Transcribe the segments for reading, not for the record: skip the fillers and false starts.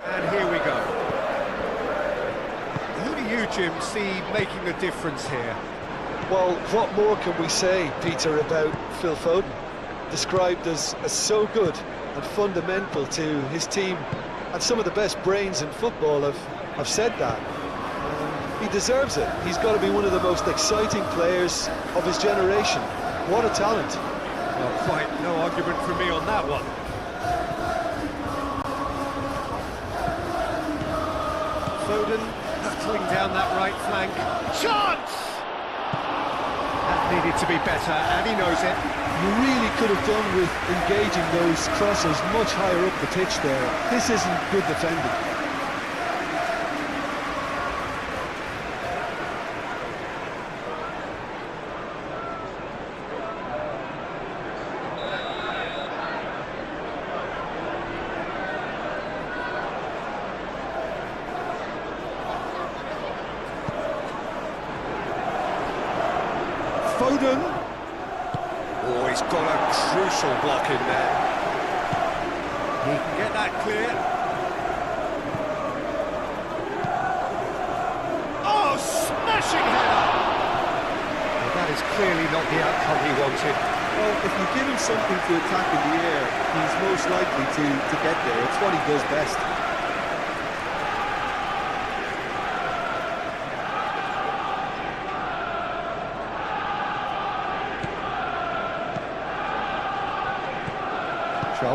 And here we go. Who do you, Jim, see making a difference here? Well, what more can we say, Peter, about Phil Foden? Described as so good and fundamental to his team, and some of the best brains in football have said that. He deserves it. He's got to be one of the most exciting players of his generation. What a talent. Well, quite no argument from me on that one. Foden hurtling down that right flank. Chance! That needed to be better, and he knows it. You really could have done with engaging those crossers much higher up the pitch there. This isn't good defending. Foden. Oh, he's got a crucial block in there. He can get that clear. Oh, smashing header! Well, that is clearly not the outcome he wanted. Well, if you give him something to attack in the air, he's most likely to get there. It's what he does best.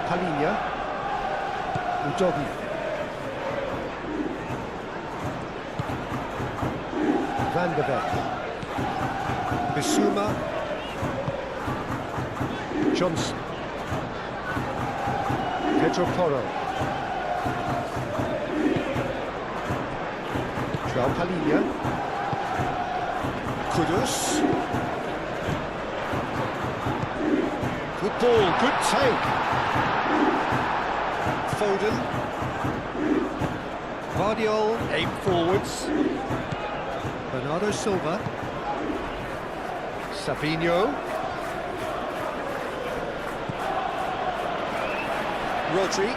Palhinha, Udogi, Van de Beek, Bissouma, Johnson, Pedro Porro, João Palhinha, Kudus, good ball, good take. Foden, Guardiola, aim forwards, Bernardo Silva, Sabinho, Rodri,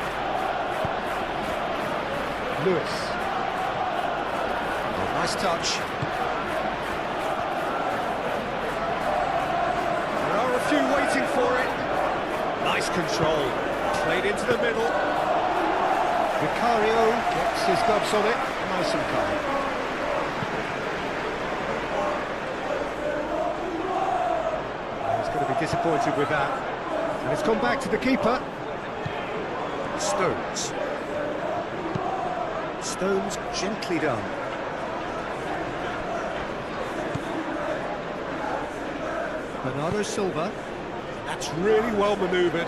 Lewis, oh, nice touch. There are a few waiting for it, nice control, played into the middle. Vicario gets his gloves on it, nice and calm. He's going to be disappointed with that. And it's gone back to the keeper. Stones. Stones gently done. Bernardo Silva. That's really well manoeuvred.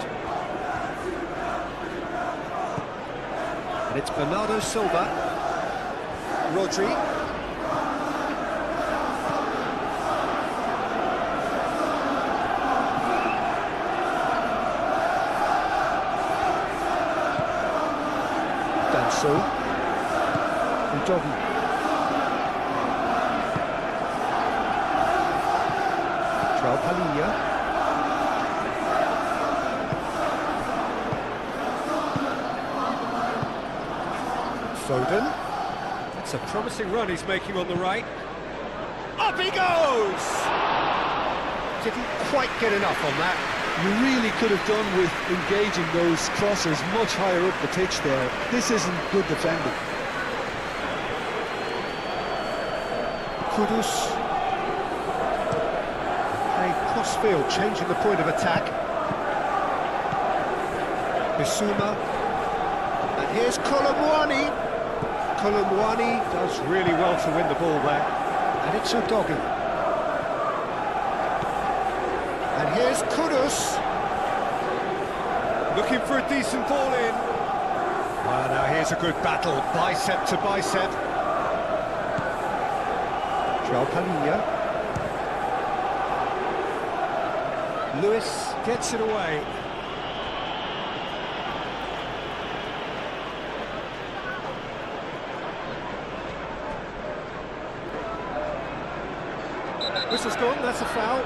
And it's Bernardo Silva, Rodri, Danso, Udogi, João Palhinha. Foden. It's a promising run he's making on the right. Up he goes! Didn't quite get enough on that. You really could have done with engaging those crossers much higher up the pitch there. This isn't good defending. Kudus. Playing cross-field, changing the point of attack. Bissouma. And here's Colomwani. Colomwani does really well to win the ball there. And it's Udogi. And here's Kudus. Looking for a decent ball in. Well, now here's a good battle, bicep to bicep. João Palhinha. Lewis gets it away. Whistle's gone, that's a foul.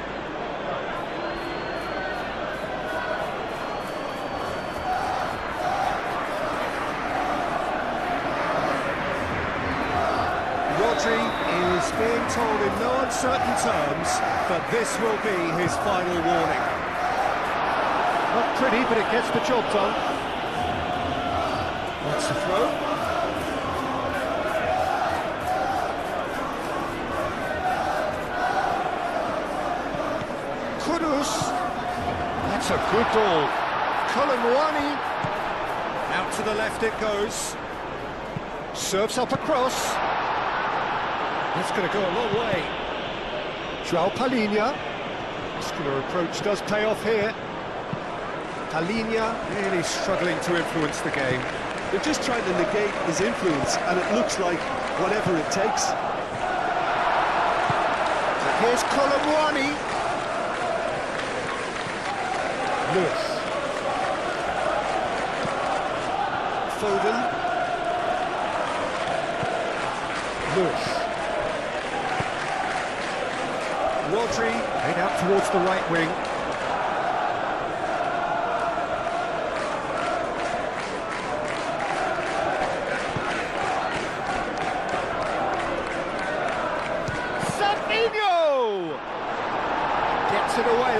Rodri is being told in no uncertain terms that this will be his final warning. Not pretty, but it gets the job done. What's the throw? Kudus. That's a good ball. Colomwani. Out to the left it goes. Serves up across. That's going to go a long way. João Palhinha. Muscular approach does pay off here. Palhinha really struggling to influence the game. They're just trying to negate his influence, and it looks like whatever it takes. Here's Colomwani. Lewis. Foden. Lewis. Rodri, made out towards the right wing. Savinho! Gets it away.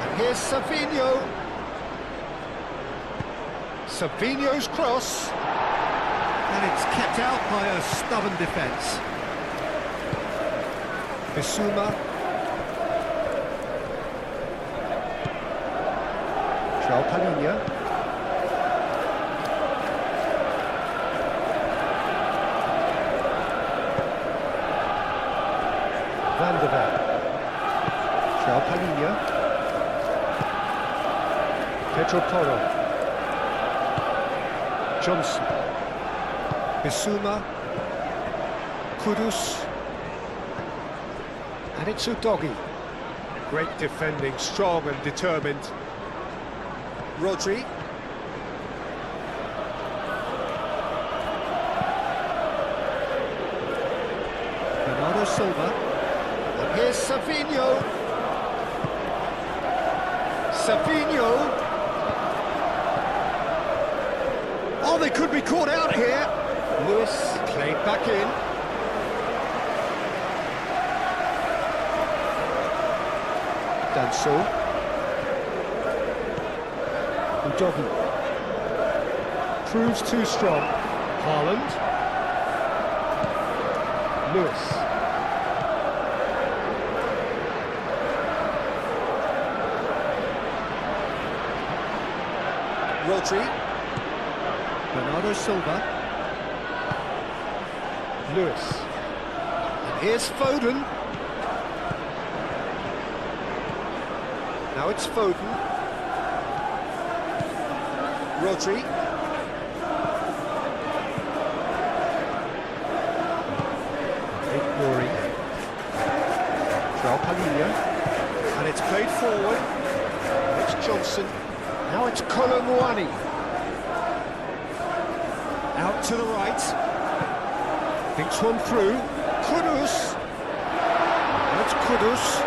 And here's Savinho. Savinho's cross. And it's kept out by a stubborn defence. Bissouma. João Palhinha. Van der Ven. João Palhinha. Pedro Porro. Johnson. Bissouma. Kudus. And it's Udogi. Great defending, strong and determined. Rodri. Bernardo Silva. And here's Savinho. Savinho. Oh, they could be caught out here. Lewis played back in. Danso. Udogi. Proves too strong. Haaland. Lewis. Rodri. Bernardo Silva. Lewis. And here's Foden. Now it's Foden. Rodri. Glory. João Palhinha. And it's played forward. It's Johnson. Now it's Colomwani. Out to the right. Thinks one through. Kudus. And it's Kudus.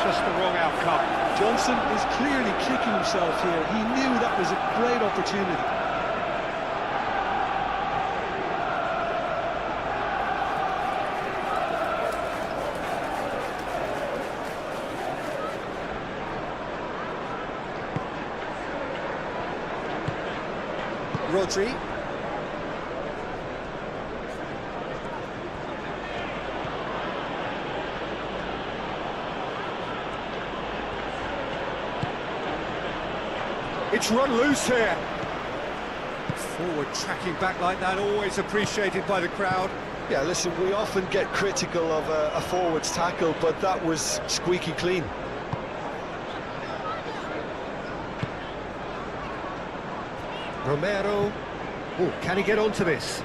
Just the wrong outcome. Johnson is clearly kicking himself here. He knew that was a great opportunity. Rodri. It's run loose here. Forward tracking back like that, always appreciated by the crowd. Yeah, listen, we often get critical of a forward's tackle, but that was squeaky clean. Romero. Oh, can he get onto this?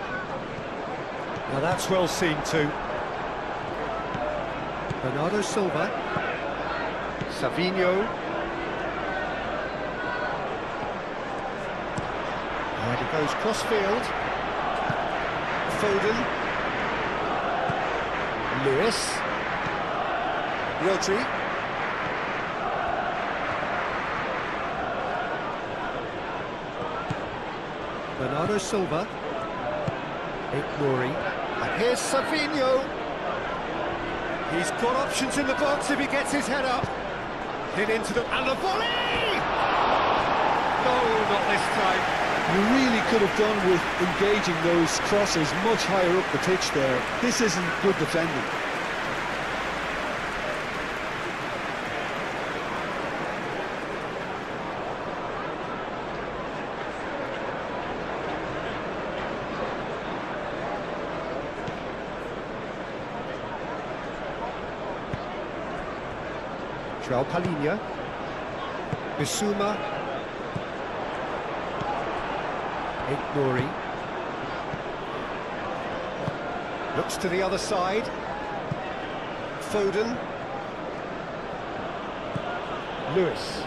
Now that's well seen too. Bernardo Silva. Savinho. And he goes cross-field. Foden. Lewis. Rodri. Bernardo Silva. Nuri. And here's Savinho. He's got options in the box if he gets his head up. Hit into the... and the volley! No, not this time. You really could have done with engaging those crosses much higher up the pitch there. This isn't good defending. João Palhinha. Bissouma. Nuri. Looks to the other side. Foden. Lewis.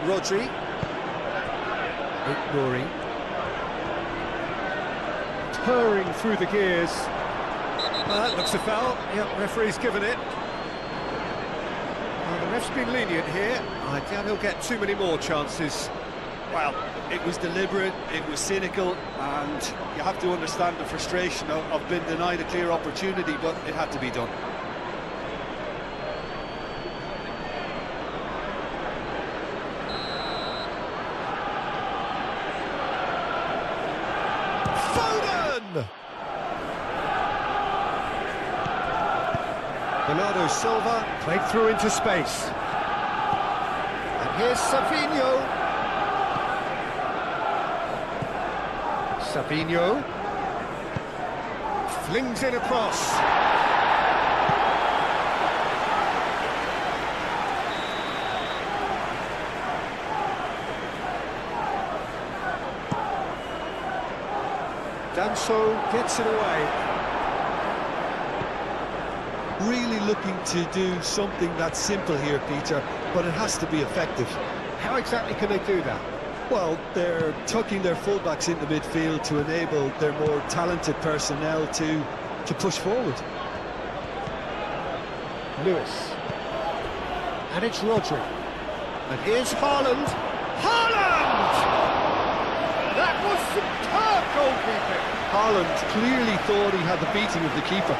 Rodri. Nuri. Purring through the gears. That looks a foul. Yep, referee's given it. Well, the ref's been lenient here. I doubt he'll get too many more chances. Well, it was deliberate, it was cynical, and you have to understand the frustration of being denied a clear opportunity, but it had to be done. Foden! Bernardo Silva played through into space. And here's Savinho. Savinho flings it across. Danso gets it away. Really looking to do something that's simple here, Peter, but it has to be effective. How exactly can they do that? Well, they're tucking their fullbacks into midfield to enable their more talented personnel to push forward. Lewis. And it's Rodri. And here's Haaland. Haaland! That was superb goalkeeping. Haaland clearly thought he had the beating of the keeper.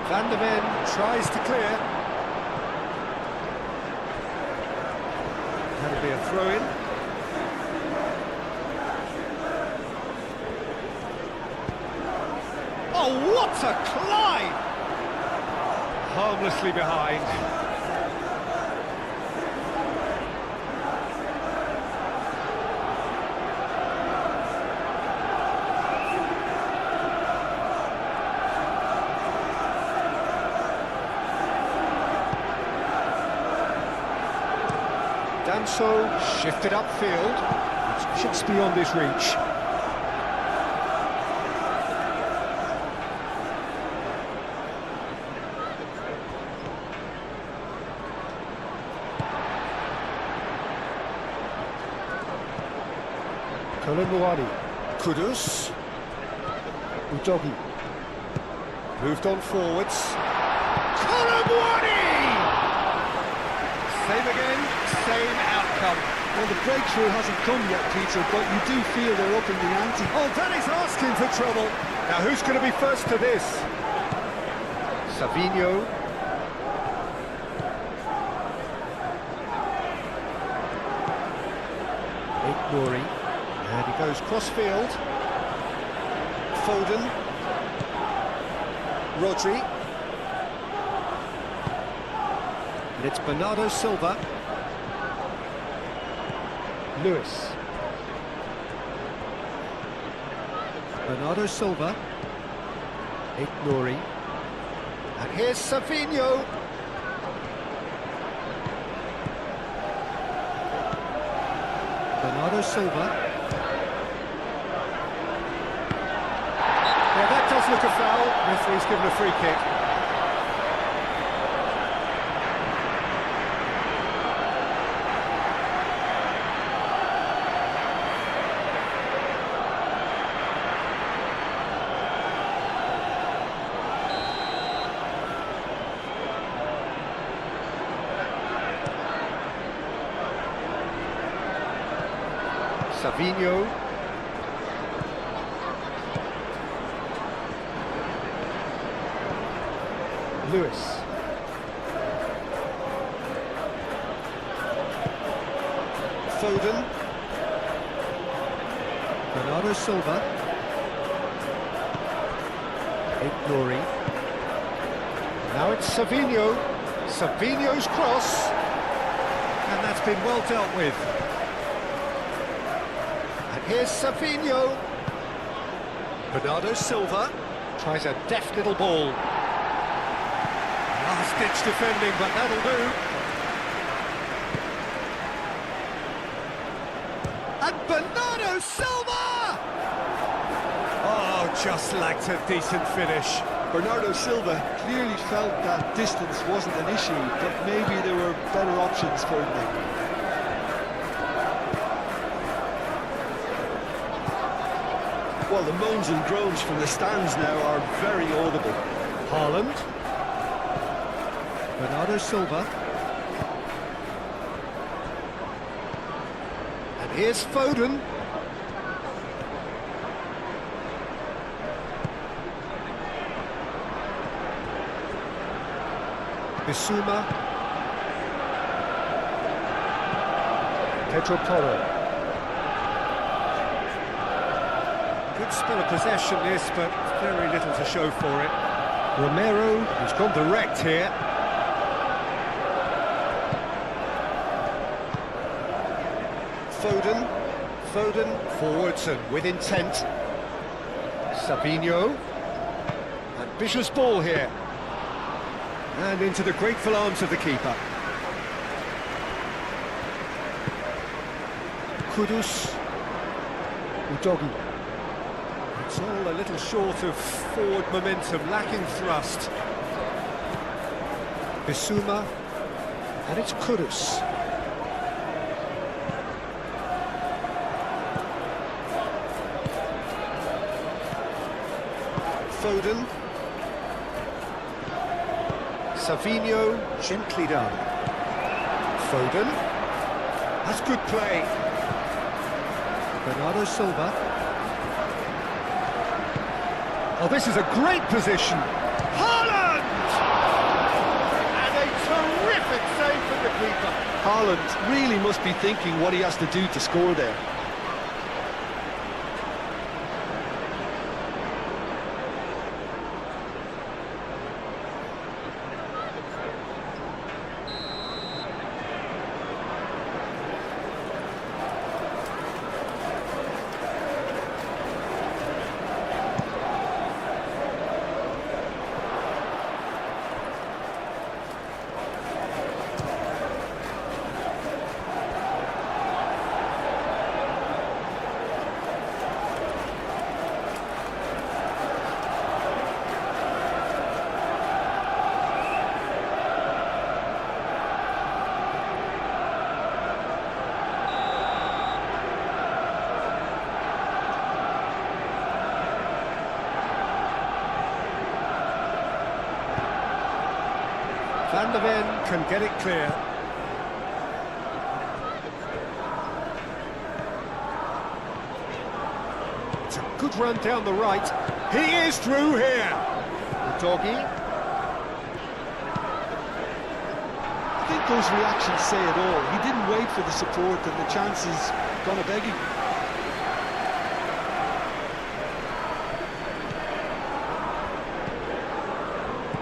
Van der Ven tries to clear. That'll be a throw-in. Oh, what a climb! Harmlessly behind. Danso shifted upfield. It's just beyond his reach. Colomboani. Kudus. Udogi. Moved on forwards. Colomboani! Same again, same outcome. Well, the breakthrough hasn't come yet, Peter, but you do feel they're up in the ante. Oh, that is asking for trouble. Now, who's going to be first to this? Savinho. Nuri. And he goes cross-field. Foden. Rodri. And it's Bernardo Silva. Lewis. Bernardo Silva. Nuri. And here's Savinho. Bernardo Silva. does look a foul. Referee's given a free kick. Savinho. Lewis. Foden. Bernardo Silva. Ignoring. Now it's Savinho. Savinho's cross. And that's been well dealt with. And here's Savinho. Bernardo Silva tries a deft little ball. Last-ditch defending, but that'll do. And Bernardo Silva! Oh, just lacked a decent finish. Bernardo Silva clearly felt that distance wasn't an issue, but maybe there were better options for him. Well, the moans and groans from the stands now are very audible. Haaland. Bernardo Silva. And here's Foden. Bissouma. Pedro Porro. Good spell of possession this, but very little to show for it. Romero, who's gone direct here. Foden forwards and with intent. Savinho. Ambitious ball here. And into the grateful arms of the keeper. Kudus. Udogi. It's all a little short of forward momentum, lacking thrust. Bissouma. And it's Kudus. Foden. Savinho, gently done. Foden. That's good play. Bernardo Silva. Oh, this is a great position. Haaland! And a terrific save from the keeper. Haaland really must be thinking what he has to do to score there. Van der Ven can get it clear. It's a good run down the right. He is through here. Udogi. I think those reactions say it all. He didn't wait for the support and the chances gone a begging.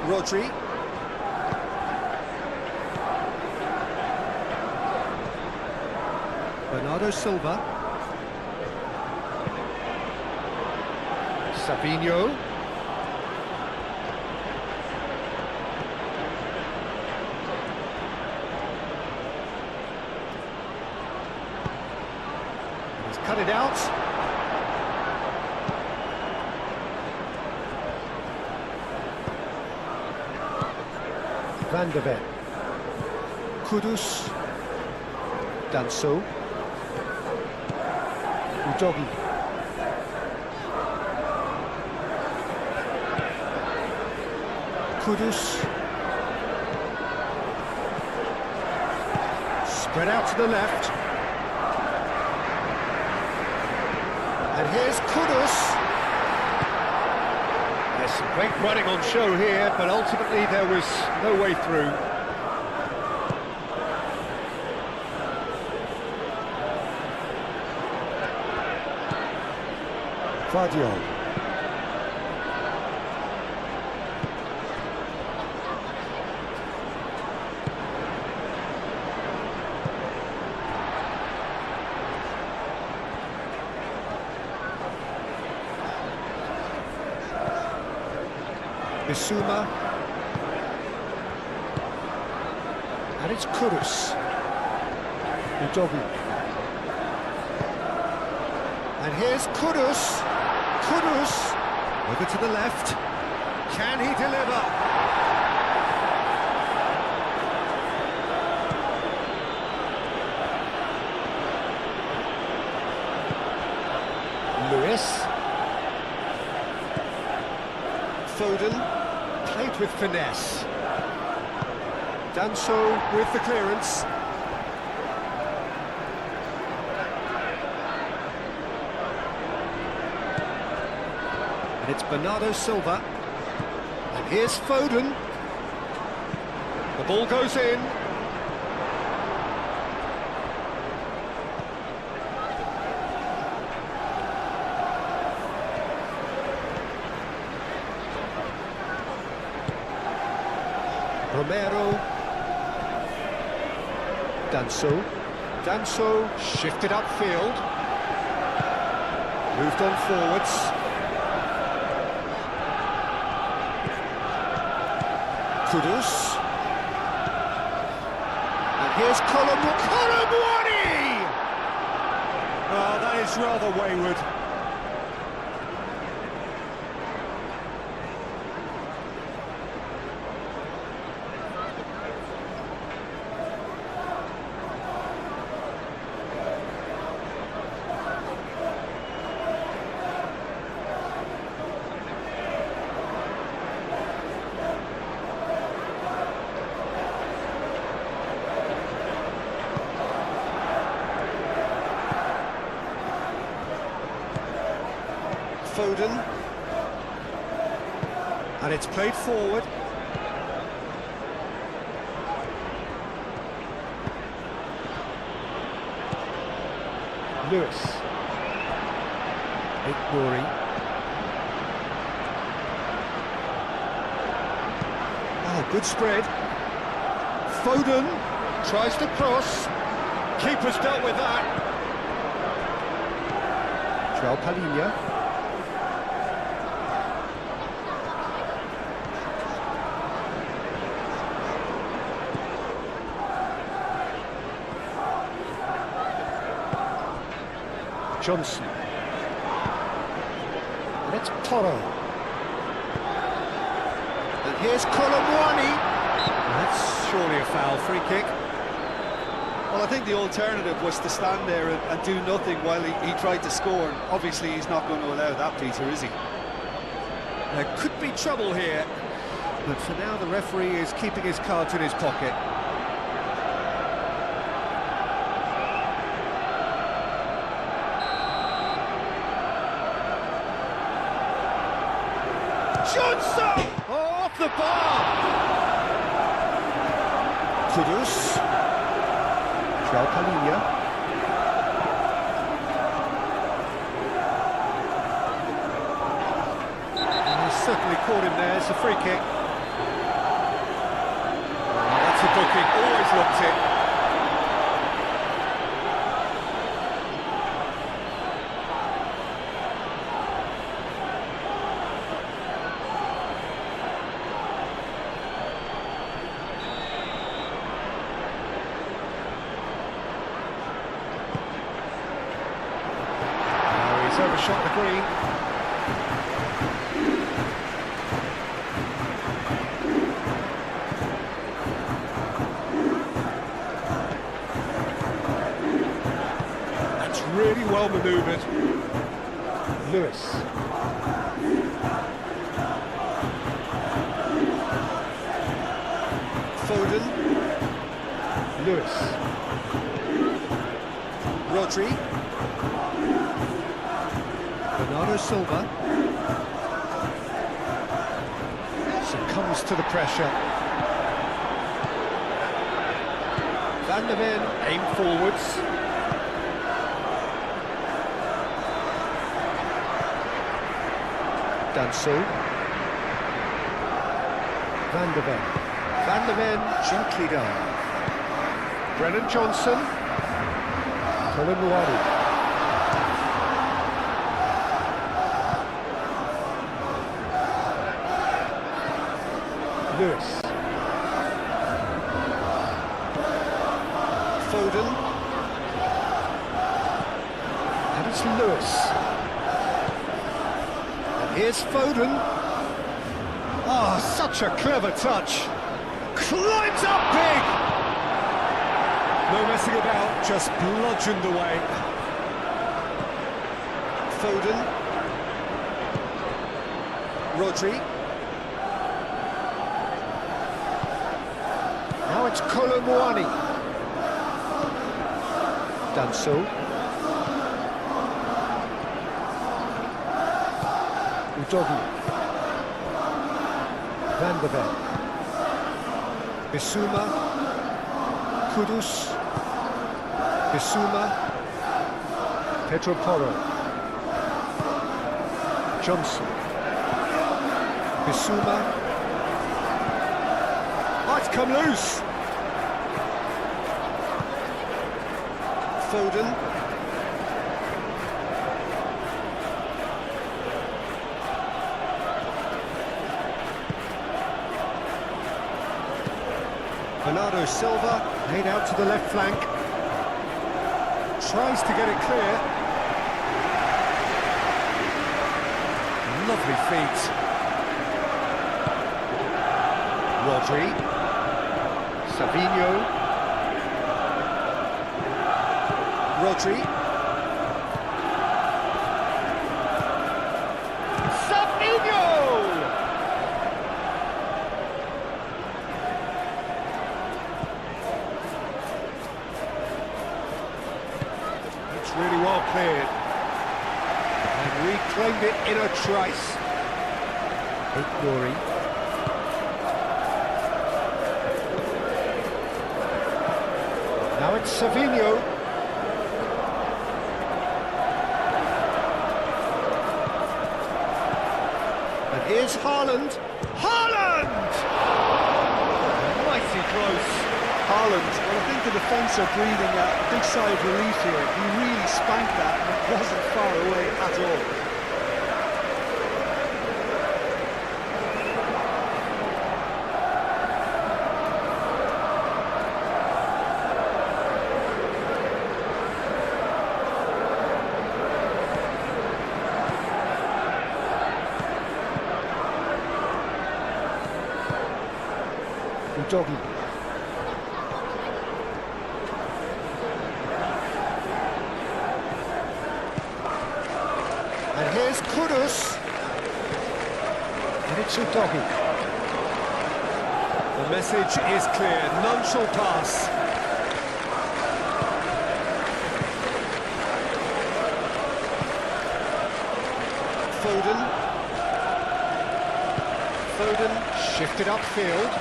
Rodri. Bernardo Silva. Savinho. He's cut it out. Van der Ven. Kudus. Danso. Udogi. Kudus. Spread out to the left. And here's Kudus. There's some great running on show here, but ultimately there was no way through. Vardiol. Bissouma. And it's Kudus. Udogi. And here's Kudus. Kudus. Over to the left. Can he deliver? Lewis. Foden. Played with finesse. Danso with the clearance. And it's Bernardo Silva. And here's Foden. The ball goes in. Romero. Danso. Danso shifted upfield. Moved on forwards. Kudus. And here's Colomwani! Oh, that is rather wayward. Foden, and it's played forward. Lewis. Ignori. Oh, good spread. Foden tries to cross. Keeper's dealt with that. João Palhinha. Johnson. And it's Toro. And here's Colomwani. That's surely a foul, free kick. Well, I think the alternative was to stand there and do nothing while he tried to score. And obviously, he's not going to allow that, Peter, is he? There could be trouble here, but for now the referee is keeping his cards in his pocket. Johnson! Oh, off the bar! Kudus. João Palhinha. He's certainly caught him there, it's a free kick. Oh, that's a booking, always looked it. He's overshot the green. manoeuvred. Lewis. Foden. Lewis. Rodri. Bernardo Silva. Succumbs to the pressure. Van der Ven aim forwards. Danso. Van der Ven. Van der Ven gently down. Brennan Johnson. Colin Wadi. Lewis. Foden. And it's Lewis. And here's Foden. Oh, such a clever touch. Climbs up big. No messing about, just bludgeoned away. Foden. Rodri. Now it's Colomwani. Danso. Udogi. Van der Ven. Bissouma. Kudus. Bissouma. Pedro Porro. Johnson. Bissouma. Oh, it's come loose. Foden. Bernardo Silva, laid out to the left flank. Tries to get it clear. Lovely feet. Rodri. Savinho. Rodri. Savinho! It's really well cleared. And reclaimed it in a trice. Glory. Now it's Savinho. And here's Haaland. Haaland! Mighty close. Haaland, well, I think the defence are breathing a big sigh of relief here. He really spanked that and it wasn't far away at all. Doggy. And here's Kudus. And it's Udogi. The message is clear. None shall pass. Foden. Foden shifted upfield.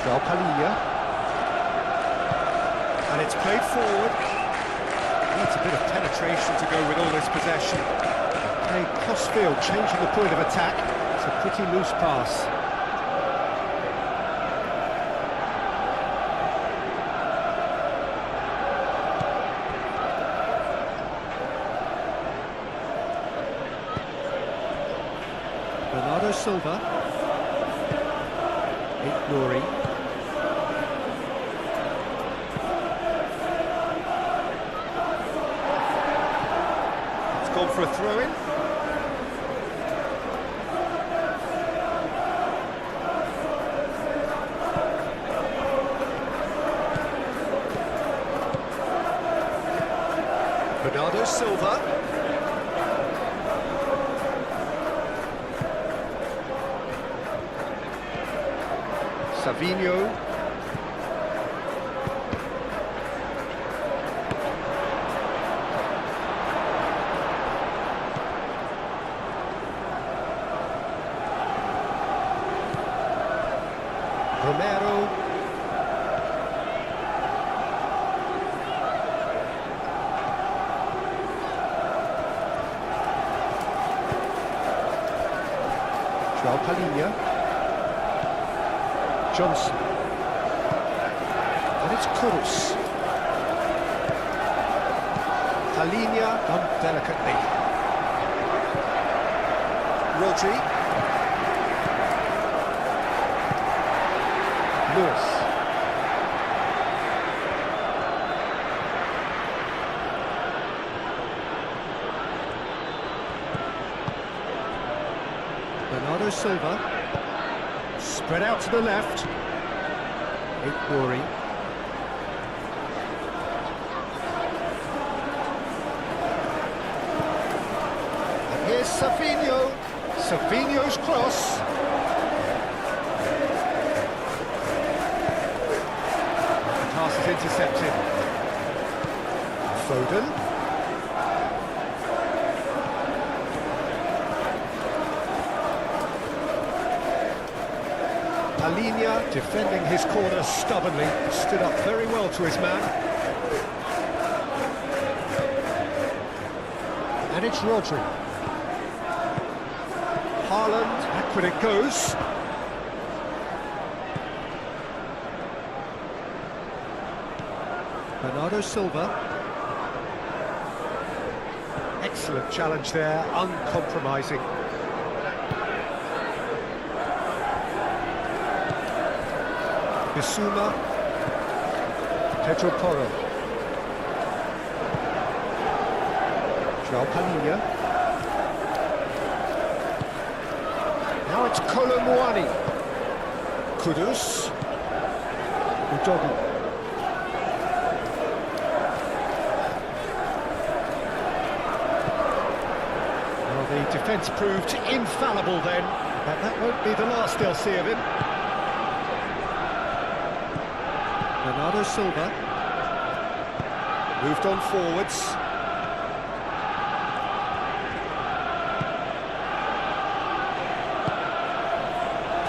Palilla. And it's played forward. Needs a bit of penetration to go with all this possession. Played cross-field, changing the point of attack. It's a pretty loose pass. Bernardo Silva. Glory. It's gone for a throw-in. Silva. Savinho. Romero. João Palhinha. Johnson. And it's Kudus. Palhinha done delicately. Rodri. Lewis. Bernardo Silva. Spread out to the left. Ignori. And here's Savinho. Savinho's cross. The pass is intercepted. Foden. Palhinha defending his corner stubbornly, stood up very well to his man. And it's Rodri. Haaland, backward it goes. Bernardo Silva. Excellent challenge there, uncompromising. Bissouma, Pedro Porro, João Palhinha. Now it's Colomwani, Kudus, Udogi. Well, the defence proved infallible then, but that won't be the last they'll see of him. Bernardo Silva moved on forwards.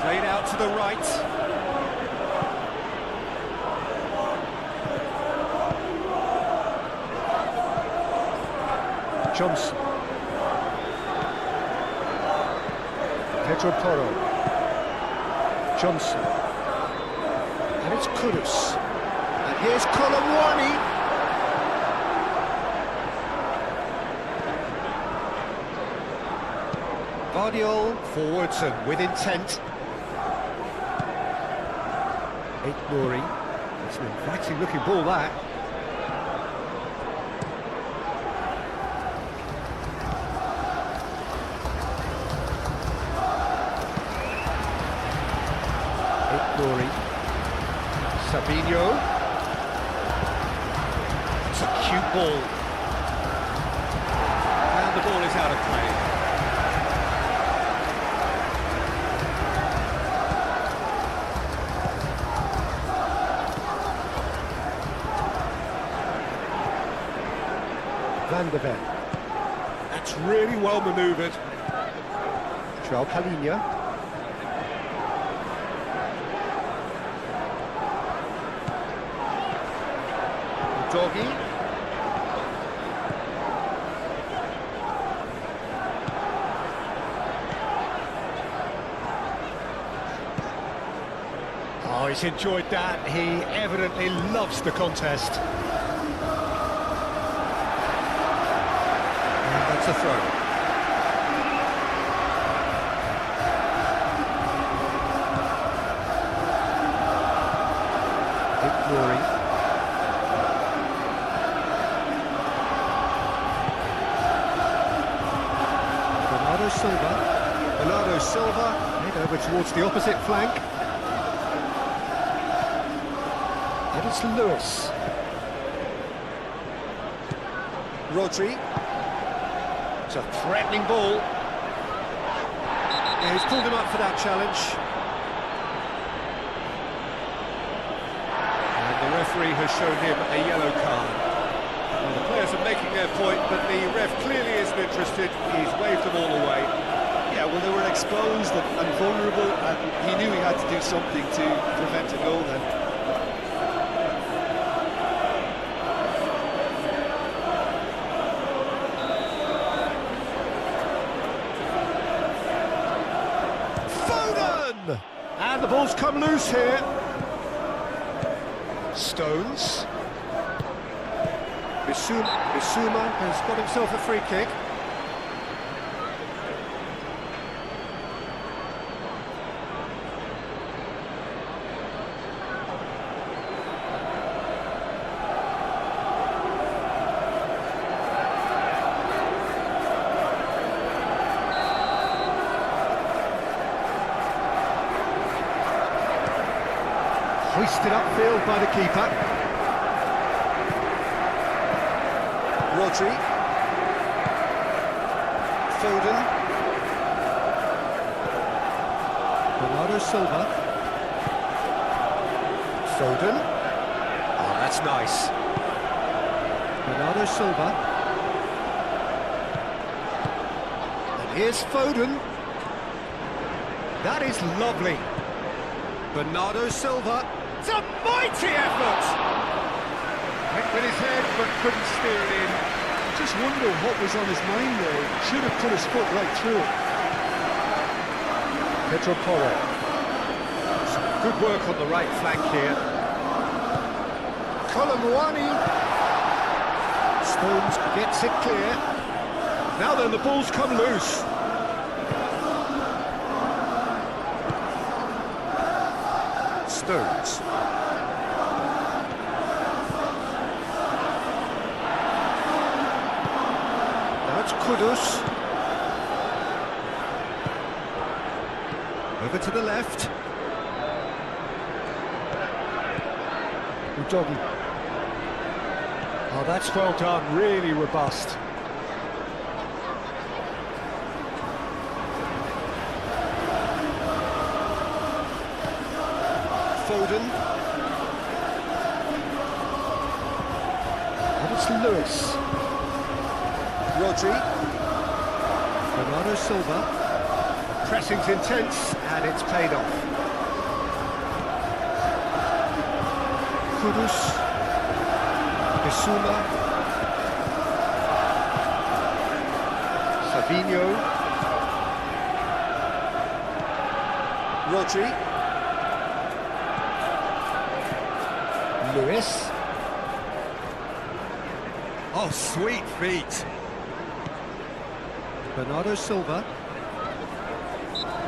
Played out to the right. Johnson. Pedro Porro. Johnson. And it's Kudus. Here's Colomwani. Guardiola forwards and with intent. Ignori. It's an inviting looking ball that. Ignori. Savinho. It's a cute ball. And the ball is out of play. Van de Ven. That's really well manoeuvred. João Palhinha. Doggy. Oh, he's enjoyed that. He evidently loves the contest. And that's a throw. Ignori. Bernardo Silva, head over towards the opposite flank. And it's Lewis. Rodri. It's a threatening ball. Yeah, he's pulled him up for that challenge. And the referee has shown him a yellow card. Well, the players are making their point, but the ref clearly isn't interested. He's waved them all away. Yeah, well, they were exposed and vulnerable, and he knew he had to do something to prevent a goal then. Foden! And the ball's come loose here. Stones. Bissouma has got himself a free kick. Hoisted upfield by the keeper. Rodri. Foden. Bernardo Silva. Foden. Oh, that's nice. Bernardo Silva. And here's Foden. That is lovely. Bernardo Silva. It's a mighty effort! Hit with his head, but couldn't steer it in. Just wonder what was on his mind there. Should have put his foot right through it. Pedro Porro. Some good work on the right flank here. Colomwani. Stones gets it clear. Now then, the ball's come loose. Stones. Kudus. Over to the left. Udogi. Oh, that's well done, really robust. Foden. And it's Lewis. Rodri. Bernardo Silva. Pressing's intense, and it's paid off. Kudus. Bissouma. Savinho. Rodri. Lewis. Oh, sweet feet. Bernardo Silva.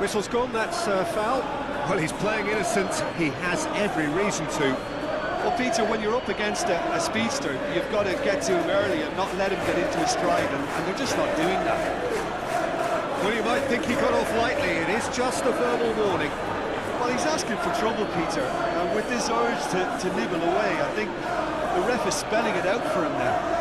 Whistle's gone, that's foul. Well, he's playing innocent. He has every reason to. Well, Peter, when you're up against a speedster, you've got to get to him early and not let him get into his stride, and they're just not doing that. Well, you might think he got off lightly. It is just a verbal warning. Well, he's asking for trouble, Peter, and with this urge to nibble away, I think the ref is spelling it out for him now.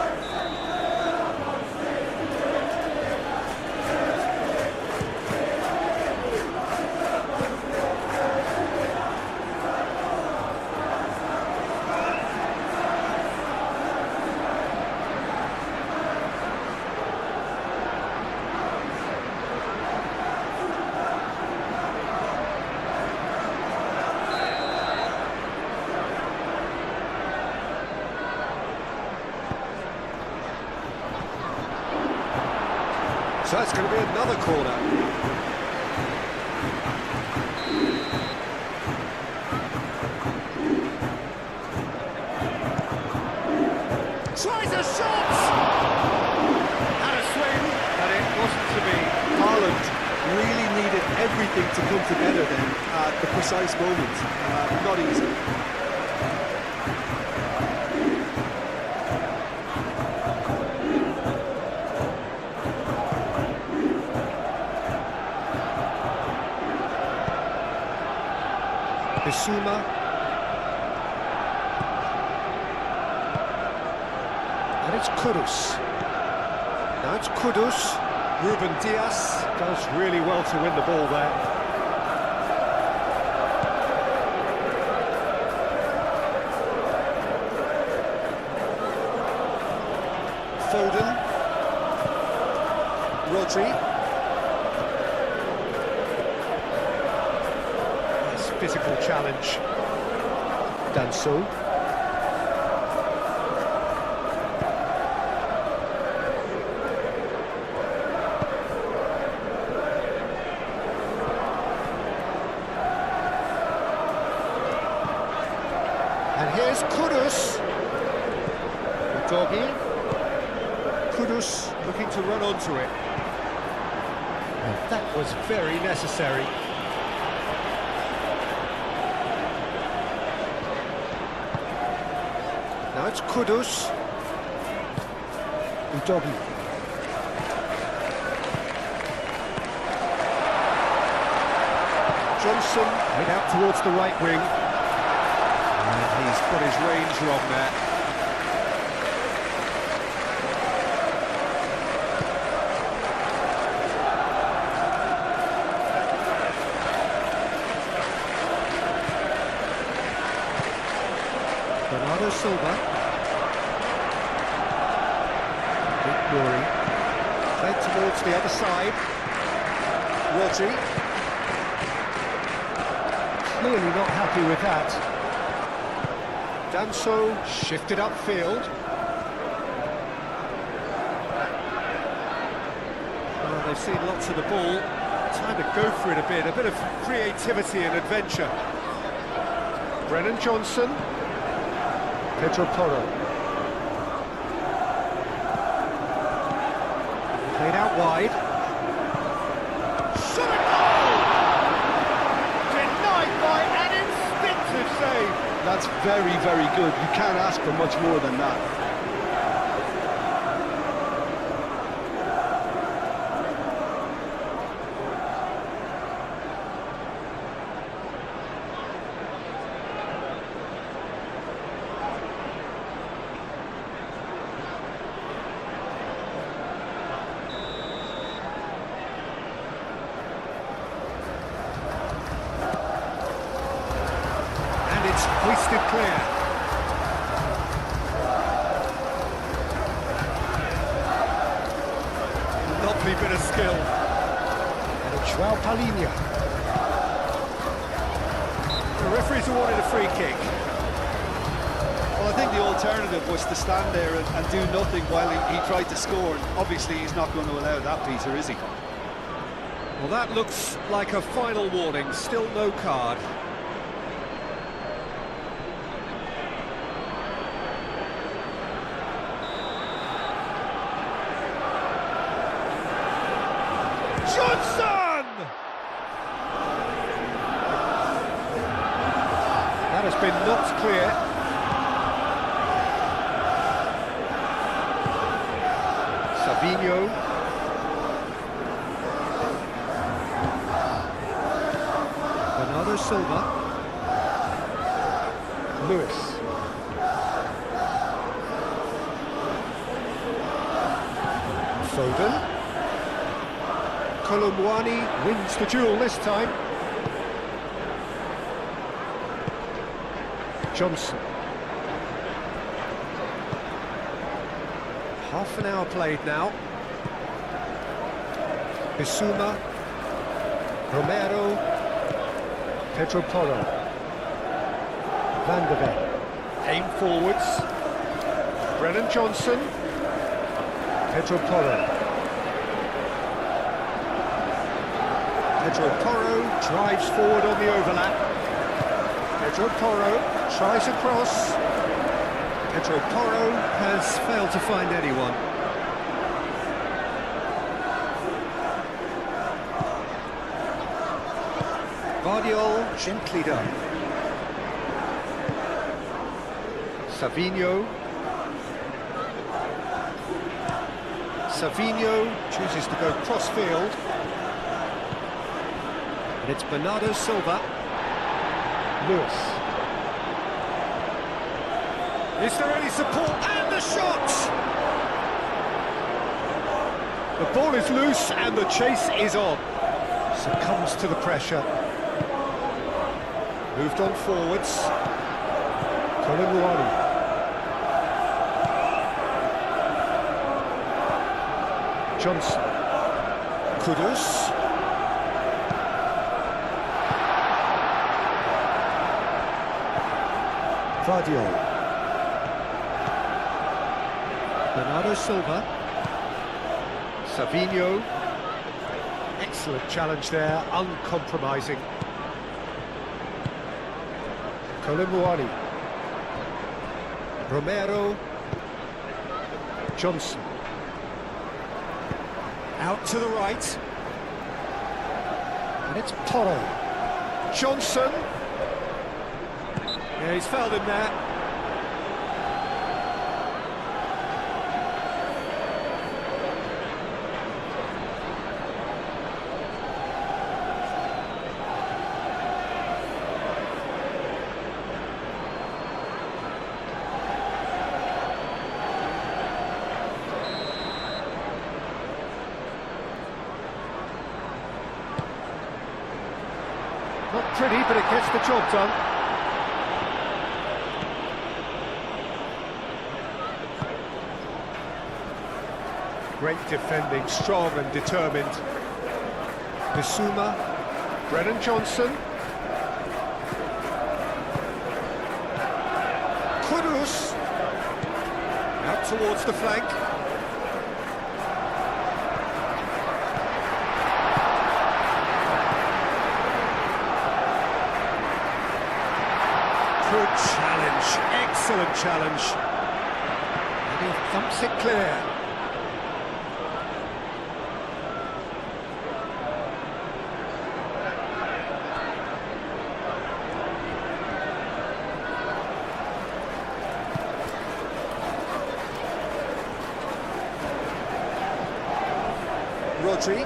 So it's going to be another corner. Tries a shot! Had a swing, but it wasn't to be. Haaland really needed everything to come together then at the precise moment. Not easy. Bissouma. And it's Kudus. it's Kudus. Ruben Dias does really well to win the ball there. Foden. Rodri. Nice physical challenge. Danso. And here's Kudus. Doggy. Kudus looking to run onto it. And that was very necessary. Now it's Kudus. Doggy. Johnson made out towards the right wing. And he's got his range wrong there. Bernardo Silva. Big Glory. Fed towards the other side. Rodri. Clearly not happy with that. Danso shifted upfield. Well, they've seen lots of the ball. Time to go for it a bit of creativity and adventure. Brennan Johnson. Pedro Porro. Played out wide. Shot a goal! Denied by an instinctive save. That's very, very good. You can't ask for much more than that. It's hoisted clear. Lovely bit of skill. And João Palhinha. The referee's awarded a free kick. Well, I think the alternative was to stand there and do nothing while he tried to score. And obviously, he's not going to allow that, Peter, is he? Well, that looks like a final warning. Still no card. Johnson! That has been knocked clear. Savinho. Bernardo Silva. Lewis. Foden. Colomwani wins the duel this time. Johnson. Half an hour played now. Bissouma. Romero. Pedro Porro. Van de Beek. Aim forwards. Brennan Johnson. Pedro Porro. Pedro Porro drives forward on the overlap. Pedro Porro tries across. Pedro Porro has failed to find anyone. Guardiol gently done. Savinho. Savinho chooses to go cross-field. And it's Bernardo Silva. Lewis. Is there any support? And the shot! The ball is loose and the chase is on. Succumbs to the pressure. Moved on forwards. Colin. Johnson. Kudus. Vardiol. Bernardo Silva. Savinho. Excellent challenge there, uncompromising. Colin. Romero. Johnson. Out to the right. And it's Porro. Johnson. Yeah, he's fouled him there. Not pretty, but it gets the job done. Great defending, strong and determined. Bissouma, Brennan Johnson. Kudus. Out towards the flank. Good challenge, excellent challenge. And he thumps it clear. Rodri.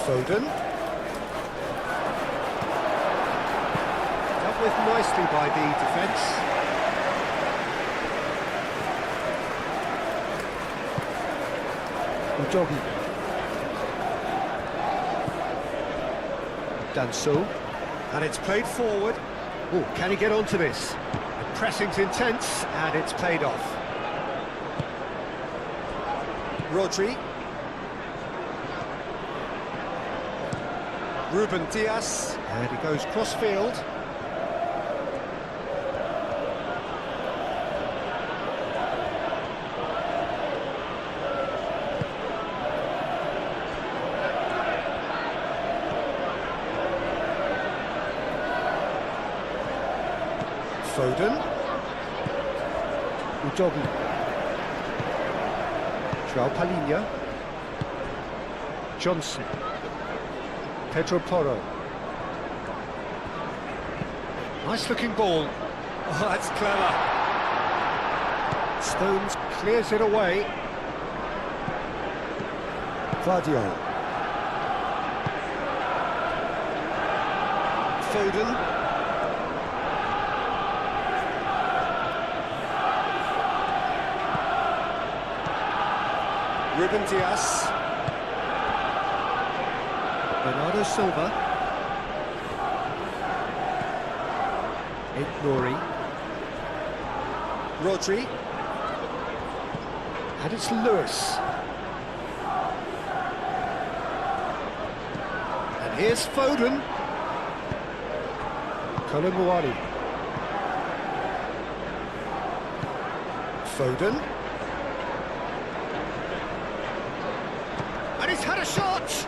Foden. Dealt with nicely by the defence. Udogi. Danso. And it's played forward. Oh, can he get onto this? The pressing's intense and it's paid off. Rodri. Ruben Dias, and he goes cross-field. Foden. Udogi. João Palhinha. Johnson. Pedro Porro. Nice looking ball. Oh, that's clever. Stones clears it away. Vardiol. Foden. Ruben Dias. Bernardo Silva. Nori. Rodri. And it's Lewis. And here's Foden. Colin. Foden. And he's had a shot!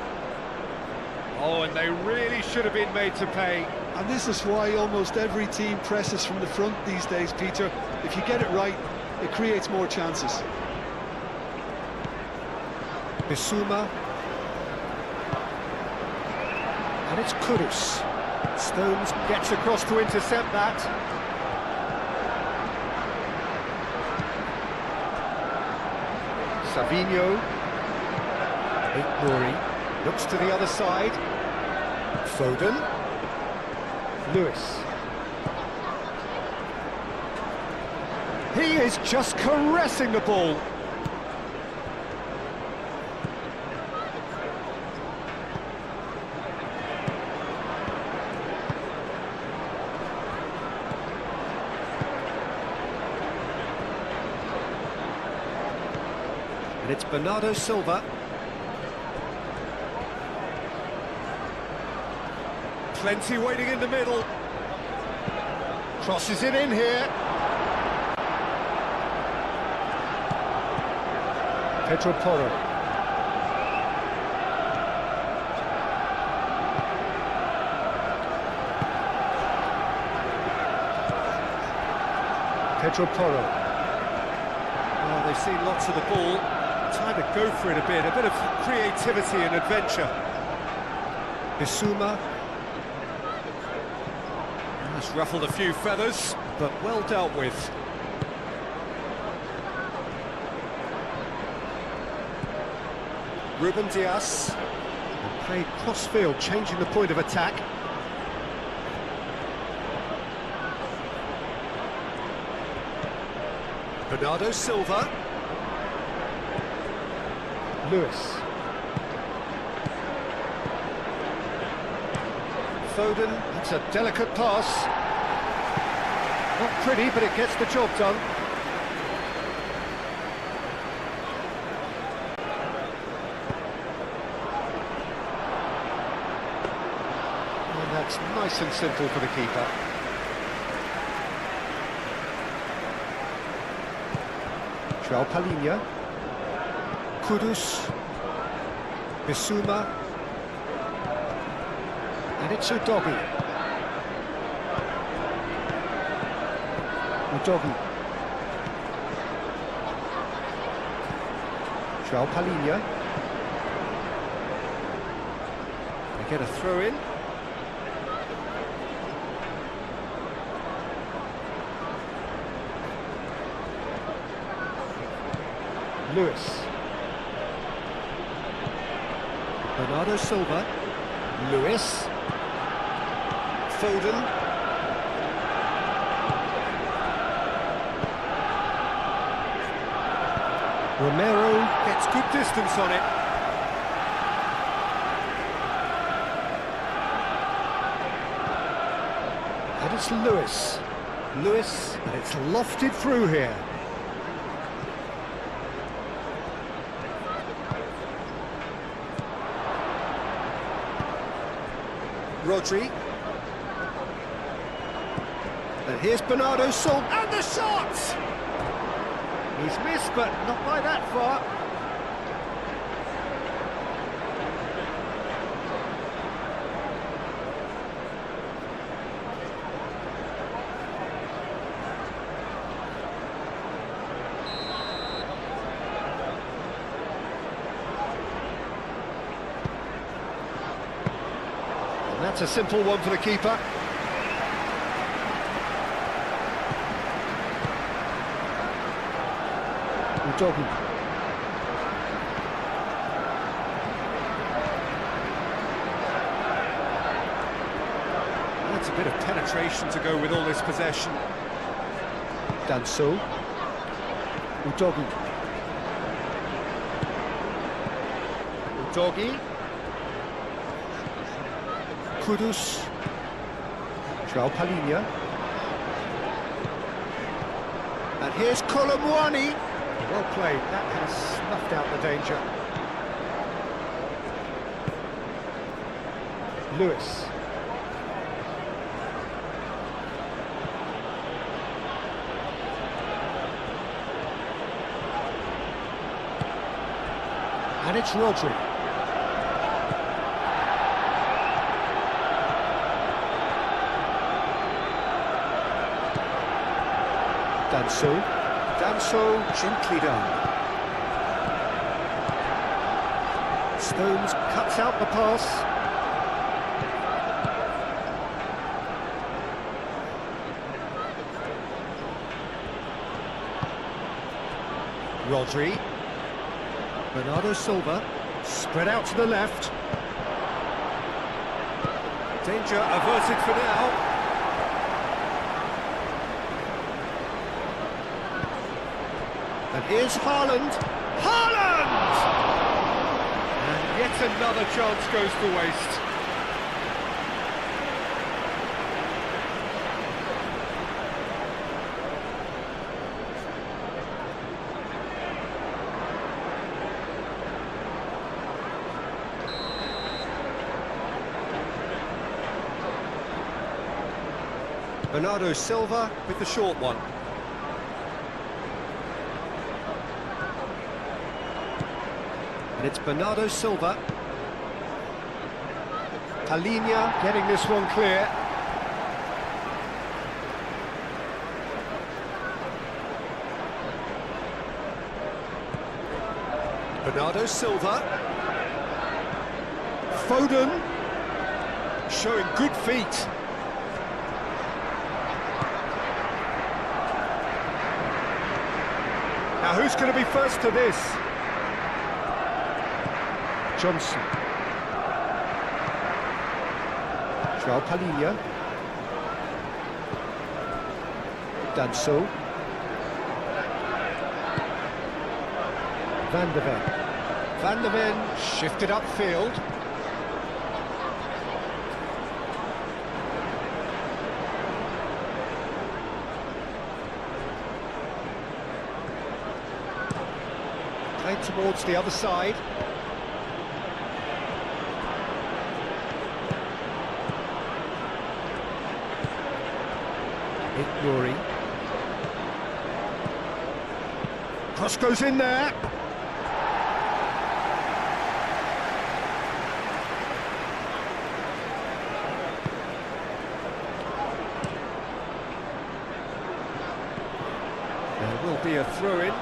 Oh, and they really should have been made to pay. And this is why almost every team presses from the front these days, Peter. If you get it right, it creates more chances. Bissouma. And it's Kudus. Stones gets across to intercept that. Savinho. Nori looks to the other side. Foden. Lewis. He is just caressing the ball. it's Bernardo Silva. Plenty waiting in the middle. Crosses it in here. Pedro Porro. Pedro Porro. Oh, they've seen lots of the ball. Time to go for it a bit of creativity and adventure. Bissouma. That's ruffled a few feathers, but well dealt with. Ruben Dias. And played cross-field, changing the point of attack. Bernardo Silva. Lewis. Foden, that's a delicate pass. Not pretty, but it gets the job done. And that's nice and simple for the keeper. João Palhinha. Kudus. Bissouma. And it's Udogi. Udogi. João Palhinha. They get a throw in. Lewis. Bernardo Silva. Lewis. Foden. Romero gets good distance on it. And it's Lewis. Lewis, and it's lofted through here. Rodri. And here's Bernardo Silva, and the shot! He's missed, but not by that far. And that's a simple one for the keeper. Udogi. That's a bit of penetration to go with all this possession. Danso. Udogi. Udogi. Kudus. João Palhinha. And here's Colomwani. Well played, that has snuffed out the danger. Lewis. And it's Rodri. Danso. Danso, gently done. Stones cuts out the pass. Rodri. Bernardo Silva. Spread out to the left. Danger averted for now. And here's Haaland. Haaland! And yet another chance goes to waste. Bernardo Silva with the short one. And it's Bernardo Silva. Palhinha getting this one clear. Bernardo Silva. Foden showing good feet. Now who's going to be first to this? Johnson. João Palhinha. Danso. Van der Ven. Van der Ven shifted upfield. Played towards the other side. Nuri. Cross goes in there. There will be a throw-in.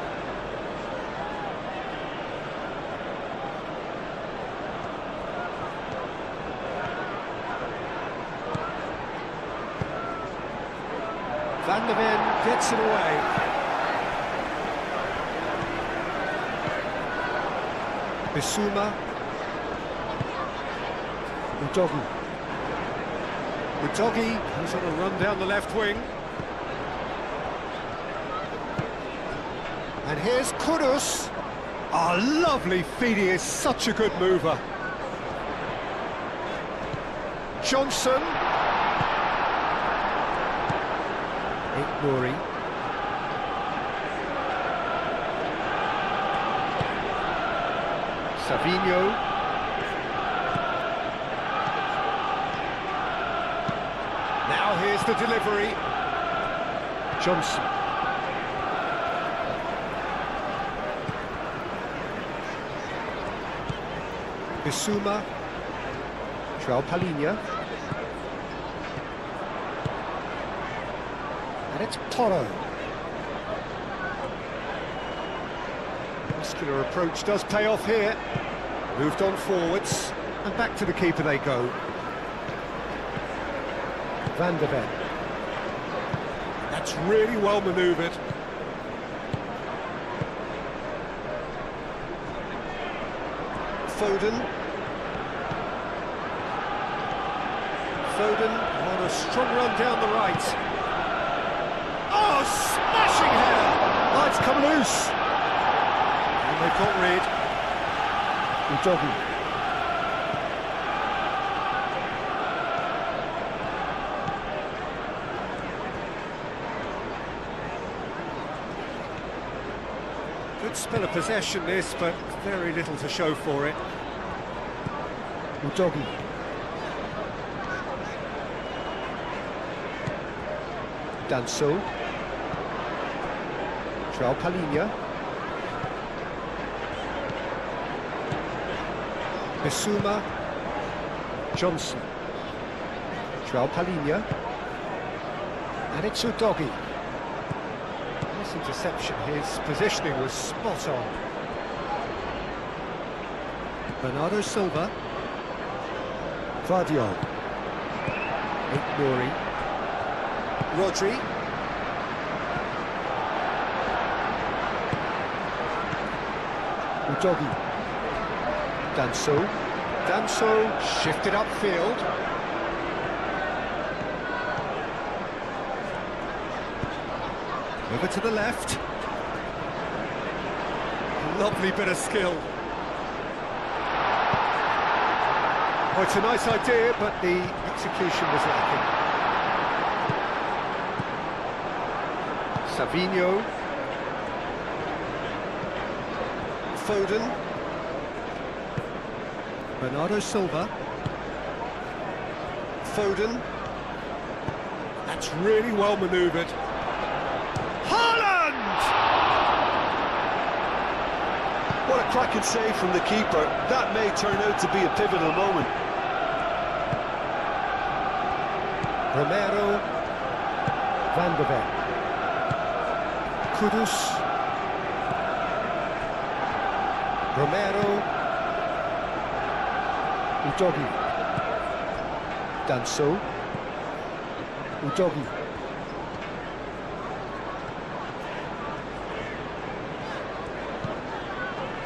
Van der Ven gets it away. Bissouma. Udogi. Udogi is on a run down the left wing. And here's Kudus. Oh, lovely feed, he is such a good mover. Johnson. Nuri. Savinho. Now here's the delivery. Johnson. Bissouma. João Palhinha. And it's Porro. Muscular approach does pay off here. Moved on forwards, and back to the keeper they go. Van der Ven. That's really well manoeuvred. Foden. Foden on a strong run down the right. Oh, smashing header! Oh, it's come loose. And they've got rid. Udogi. Good spell of possession this, but very little to show for it. Udogi. Danso. João Palhinha. Bissouma. Johnson. João Palhinha. And it's Udogi. Nice interception, his positioning was spot on. Bernardo Silva. Vardiol. Nuri. Rodri. Udogi. Danso. Danso shifted upfield. Over to the left. Lovely bit of skill. Oh, it's a nice idea, but the execution was lacking. Savinho. Foden. Bernardo Silva. Foden. That's really well manoeuvred. Haaland! What a cracking save from the keeper. That may turn out to be a pivotal moment. Romero, Van de Ven, Kudus, Romero, Udogi, Danso, Udogi,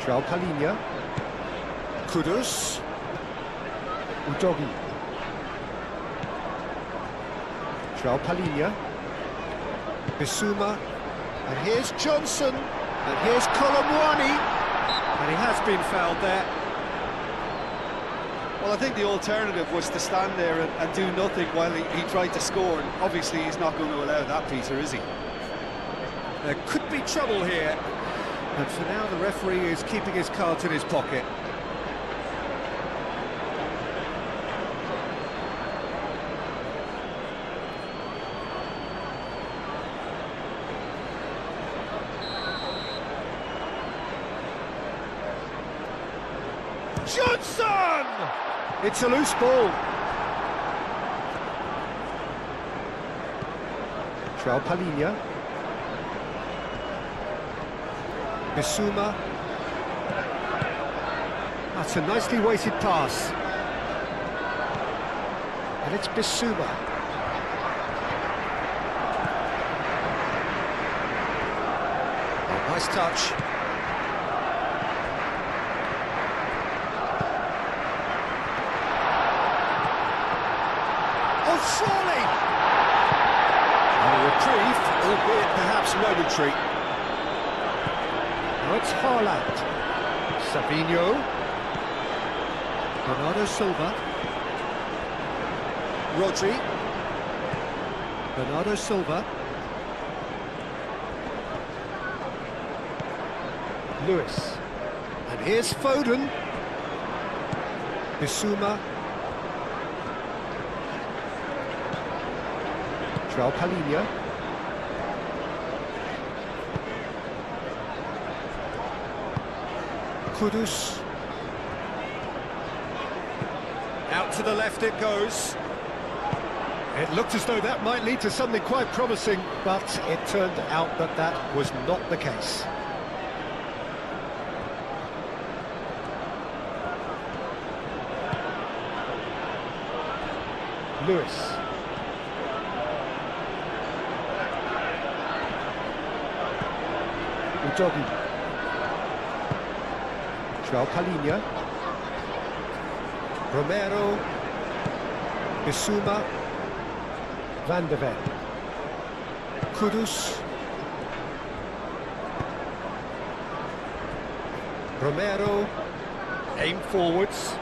João Palhinha, Kudus, Udogi, João Palhinha, Bissouma, and here's Johnson, and here's Colomwani, and he has been fouled there. Well, I think the alternative was to stand there and do nothing while he tried to score, and obviously he's not going to allow that, Peter, is he? There could be trouble here, and for now the referee is keeping his cards in his pocket. Johnson! It's a loose ball. João Palhinha. Bissouma. That's a nicely weighted pass. And it's Bissouma. Oh, nice touch. Oh, surely! A reprieve, albeit perhaps momentary. Now it's Haaland. Savinho. Bernardo Silva. Rodri. Bernardo Silva. Lewis. And here's Foden. Bissouma. João Palhinha. Kudus. Out to the left it goes. It looked as though that might lead to something quite promising, but it turned out that that was not the case. Lewis. Udogi. João Palhinha. Romero. Bissouma. Van de Ven. Kudus. Romero. Aim forwards.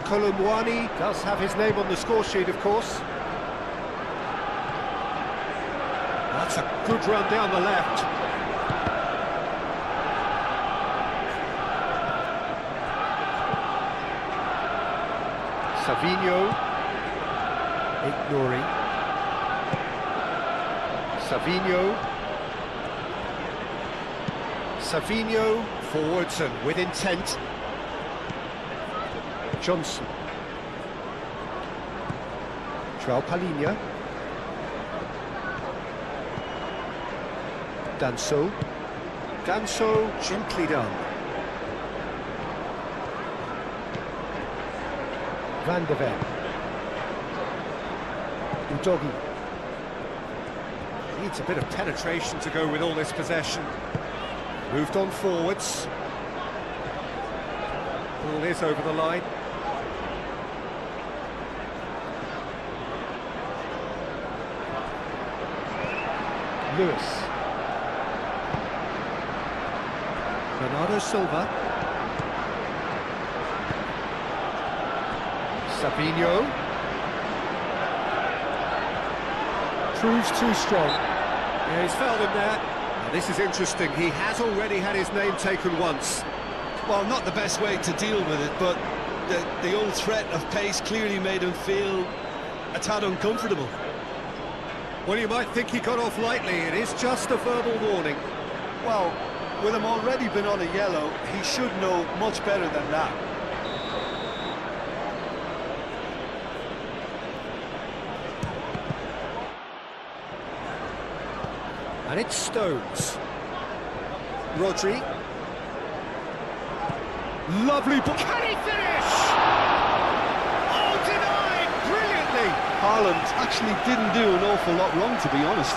Colomwani does have his name on the score sheet, of course. That's a good run down the left. Savinho. Ignoring. Savinho. Savinho forwards and with intent. Johnson. João Palhinha. Danso. Danso, gently done. Van de Ven. Udogi. Needs a bit of penetration to go with all this possession. Moved on forwards. Ball is over the line. Lewis. Bernardo Silva. Savinho. Proves too strong. Yeah, he's fouled him there. Now, this is interesting. He has already had his name taken once. Well, not the best way to deal with it, but the old threat of pace clearly made him feel a tad uncomfortable. Well, you might think he got off lightly. It is just a verbal warning. Well, with him already been on a yellow, he should know much better than that. And it's Stones. Rodri. Lovely ball. Can he finish? Oh, denied! Brilliantly! Haaland actually didn't do an awful lot wrong, to be honest.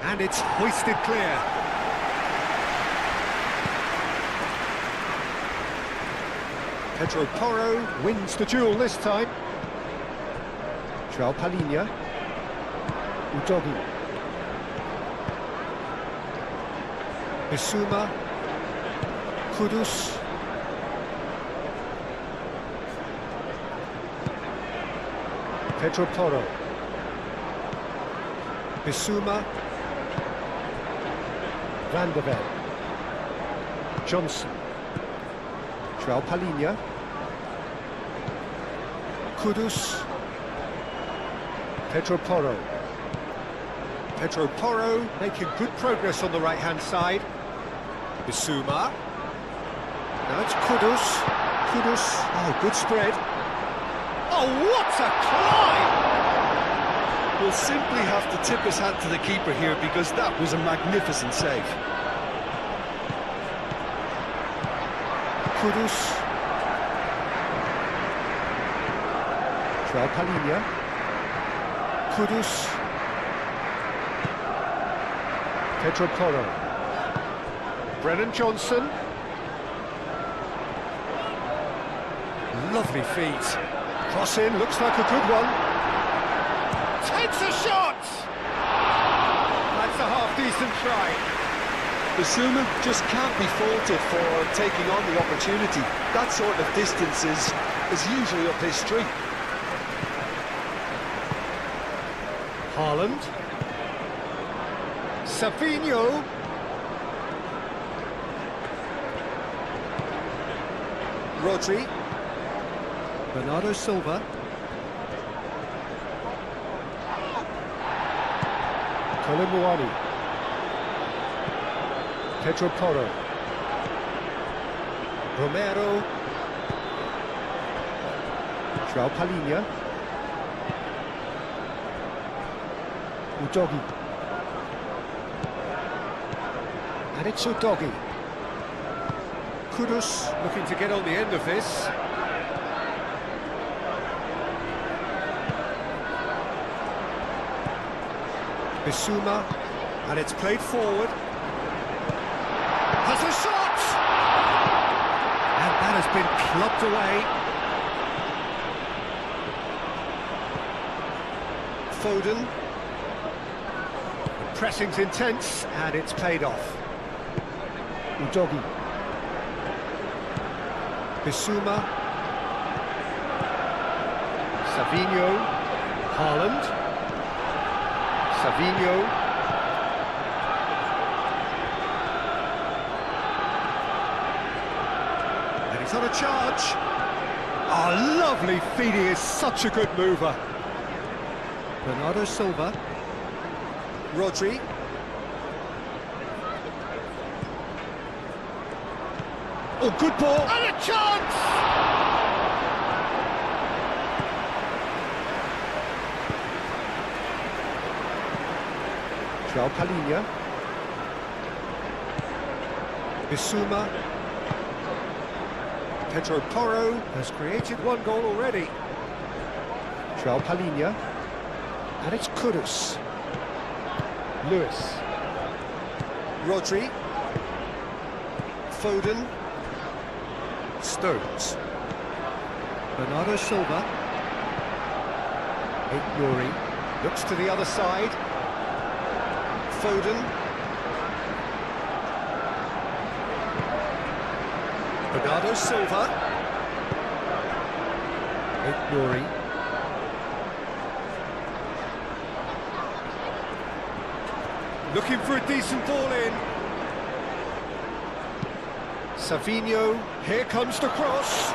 And it's hoisted clear. Pedro Porro wins the duel this time. João Palhinha. Udogi. Bissouma. Kudus. Pedro Porro. Bissouma. Van der Ven. Johnson. João Palhinha. Kudus. Pedro Porro. Pedro Porro making good progress on the right-hand side. Bissouma. Now it's Kudus. Kudus. Oh, good spread. Oh, what a climb! We'll simply have to tip his hat to the keeper here because that was a magnificent save. Kudus. João Palhinha. Kudus. Pedro Porro. Brennan Johnson. Lovely feet. Cross in, looks like a good one. Takes a shot! That's a half-decent try. Bissouma just can't be faulted for taking on the opportunity. That sort of distance is usually up his street. Haaland. Savinho. Rodri. Bernardo Silva. Colin Muani. Pedro Porro. Romero. João Palhinha. Udogi. And it's Udogi. Kudus looking to get on the end of this. Bissouma, and it's played forward. Has a shot! And that has been clubbed away. Foden. The pressing's intense, and it's paid off. Udogi. Bissouma. Savinho. Haaland. Savinho. And he's on a charge. Oh, lovely feet, he is such a good mover. Bernardo Silva. Rodri. Oh, good ball. And a chance! João Palhinha. Bissouma. Pedro Porro has created one goal already. João Palhinha. And it's Kudus. Lewis. Rodri. Foden. Stones. Bernardo Silva. Yuri looks to the other side. Foden. Bernardo Silva. Nouri. Looking for a decent ball in. Savinho, here comes the cross.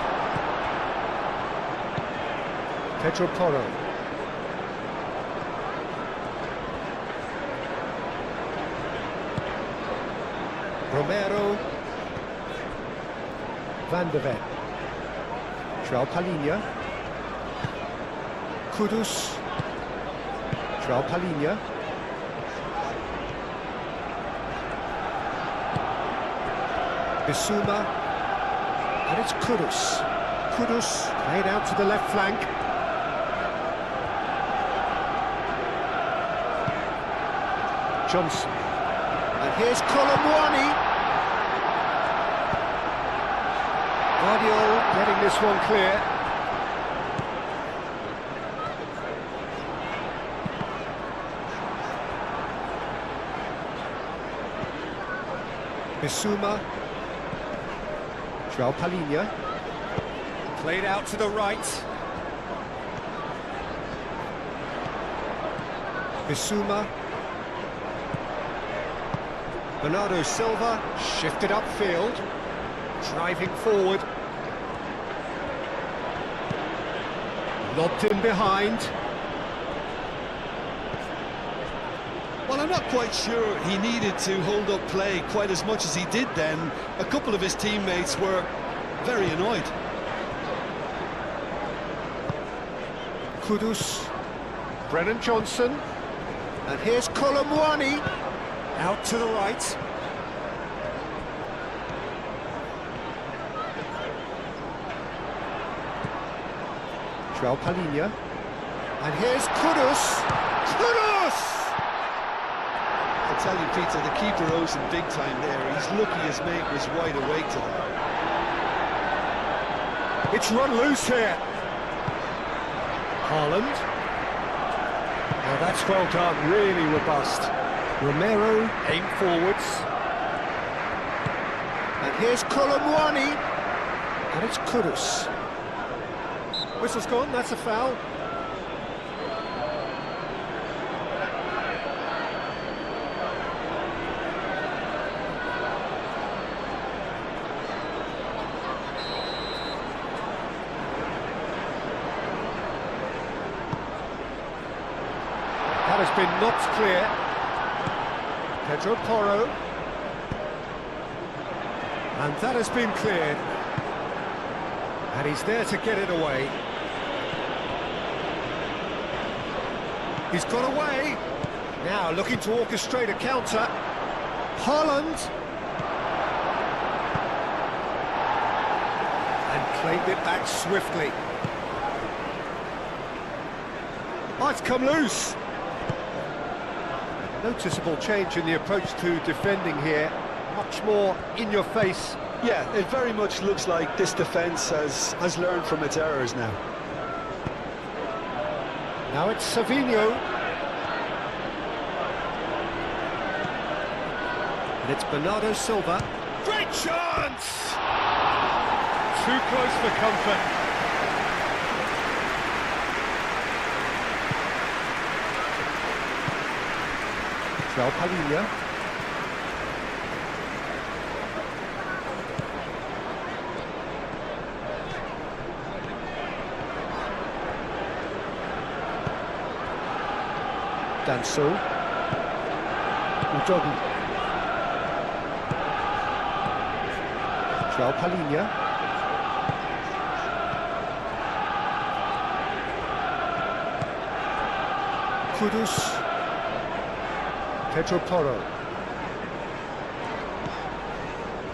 Pedro Porro. Romero. Van de Ven. João Palhinha. Kudus. João Palhinha. Bissouma. And it's Kudus. Kudus played out to the left flank. Johnson. And here's Colomwani. Guardiola getting this one clear. Bissouma. João Palhinha. Played out to the right. Bissouma. Bernardo Silva shifted upfield, driving forward. Lobbed in behind. Well, I'm not quite sure he needed to hold up play quite as much as he did then. A couple of his teammates were very annoyed. Kudus. Brennan Johnson. And here's Colomwani. Out to the right. João Palhinha. And here's Kudus. Kudus! I tell you, Peter, the keeper owes him big time there. He's lucky his mate was wide awake to that. It's run loose here. Haaland. Oh, that's well done, really robust. Romero, aim forwards. And here's Colomwani. And it's Kudus. Whistle's gone, that's a foul. That has been knocked clear. Pedro Porro. And that has been cleared. And he's there to get it away. He's got away. Now looking to orchestrate a counter. Haaland. And claimed it back swiftly. Oh, it's come loose. Noticeable change in the approach to defending here. Much more in your face. Yeah, it very much looks like this defence has learned from its errors now. Now it's Savinho. And it's Bernardo Silva. Great chance! Too close for comfort. João Palhinha. Danso. Udogi. João Palhinha. Kudus. Pedro Porro.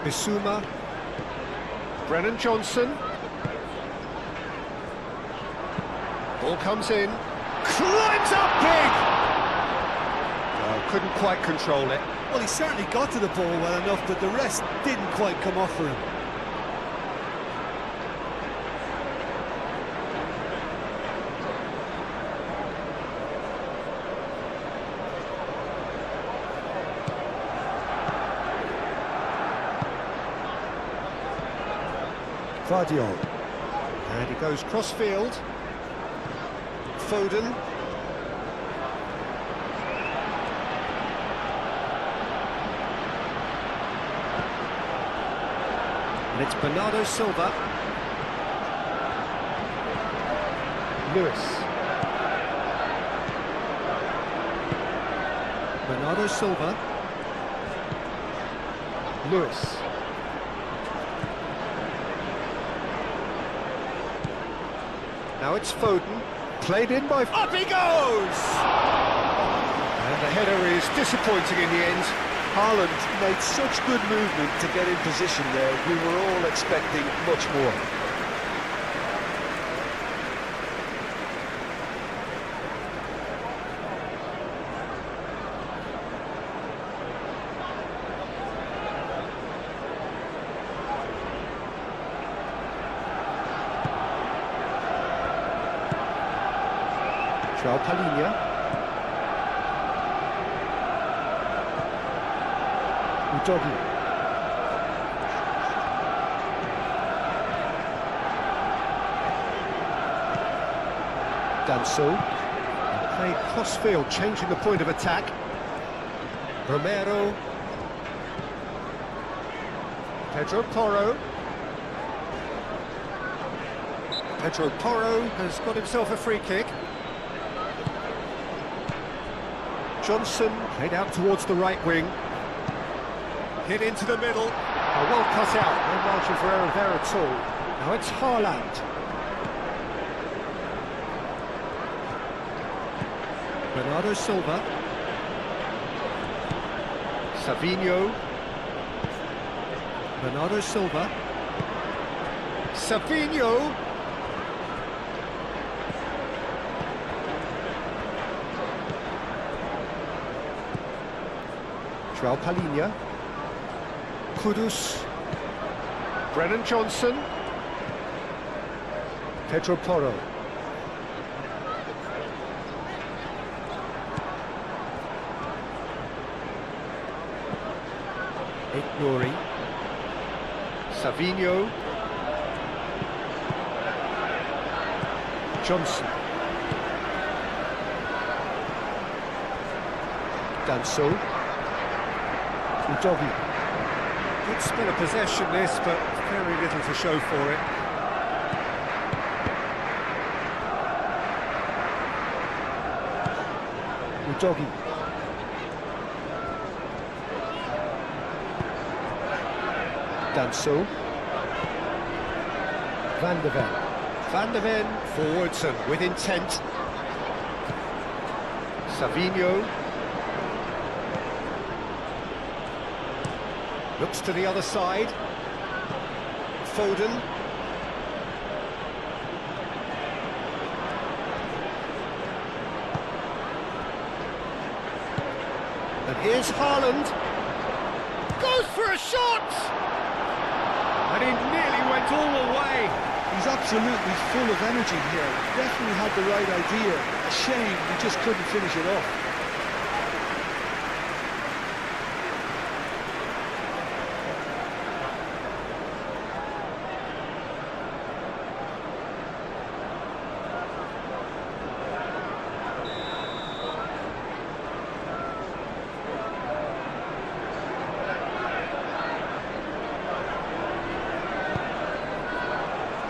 Bissouma. Brennan Johnson. Ball comes in. Climbs up big! Oh, couldn't quite control it. Well, he certainly got to the ball well enough, but the rest didn't quite come off for him. Vardiol. And he goes cross-field. Foden. And it's Bernardo Silva. Lewis. Bernardo Silva. Lewis. Now it's Foden. Played in by... Up he goes! And the header is disappointing in the end. Haaland made such good movement to get in position there. We were all expecting much more. João Palhinha. Udogi. Danso. Played cross-field, changing the point of attack. Romero. Pedro Porro. Pedro Porro has got himself a free kick. Johnson played out towards the right wing. Hit into the middle. Well cut out, no margin for error there at all. Now it's Haaland. Bernardo Silva. Savinho. Bernardo Silva. Savinho. João Palhinha. Kudus. Brennan Johnson. Pedro Porro. Ignori. Savinho. Johnson. Danso. Udogi. Good spell of possession this, but very little to show for it. Udogi. Danso. Van de Ven. Van de Ven forwards and with intent. Savinho. Looks to the other side. Foden. And here's Haaland. Goes for a shot! And he nearly went all the way. He's absolutely full of energy here. Definitely had the right idea. A shame he just couldn't finish it off.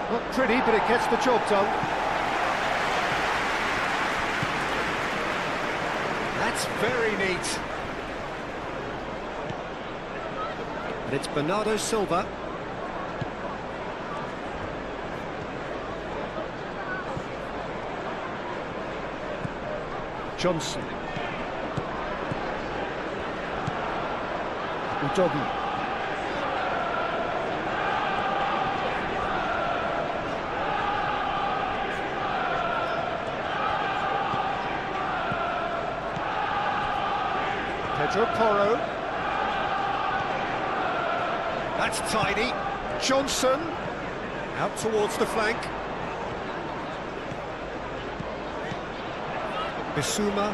Not pretty, but it gets the job done. That's very neat. And it's Bernardo Silva. Johnson. Udogi. Pedro Porro. That's tidy. Johnson. Out towards the flank. Bissouma.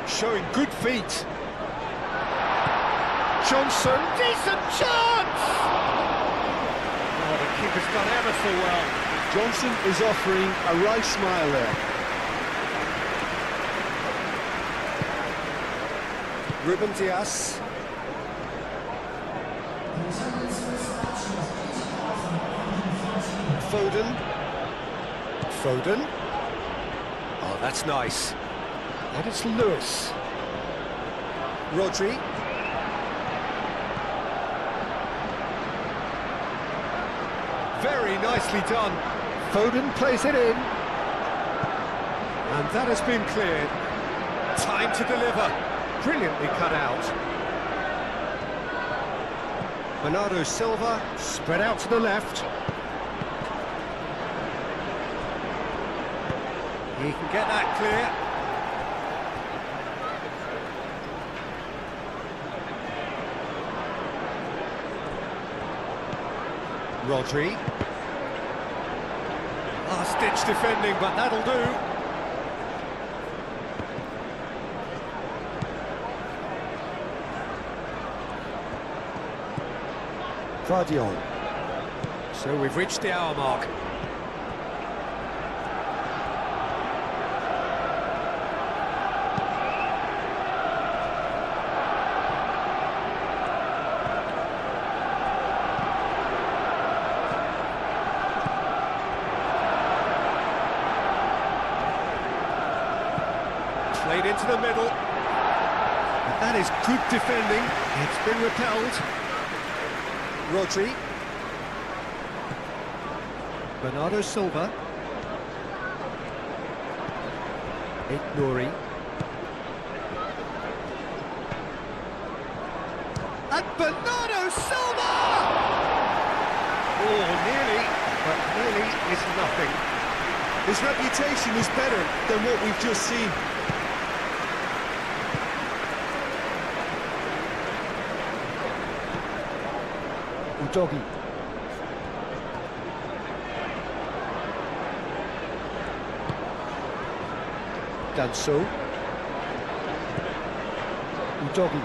Showing good feet. Johnson, decent chance! Oh, the keeper's done ever so well. Johnson is offering a wry smile there. Ruben Dias. Foden. Oh, that's nice. And it's Lewis. Rodri. Very nicely done. Foden plays it in. And that has been cleared. Time to deliver. Brilliantly cut out. Bernardo Silva spread out to the left. He can get that clear. Rodri. Last-ditch defending, but that'll do. Guardian. So we've reached the hour mark. Played into the middle. And that is good defending. It's been repelled. Rodri. Bernardo Silva. Nouri. And Bernardo Silva! Oh, nearly, but nearly is nothing. His reputation is better than what we've just seen. Doggy. Danso. Udogi.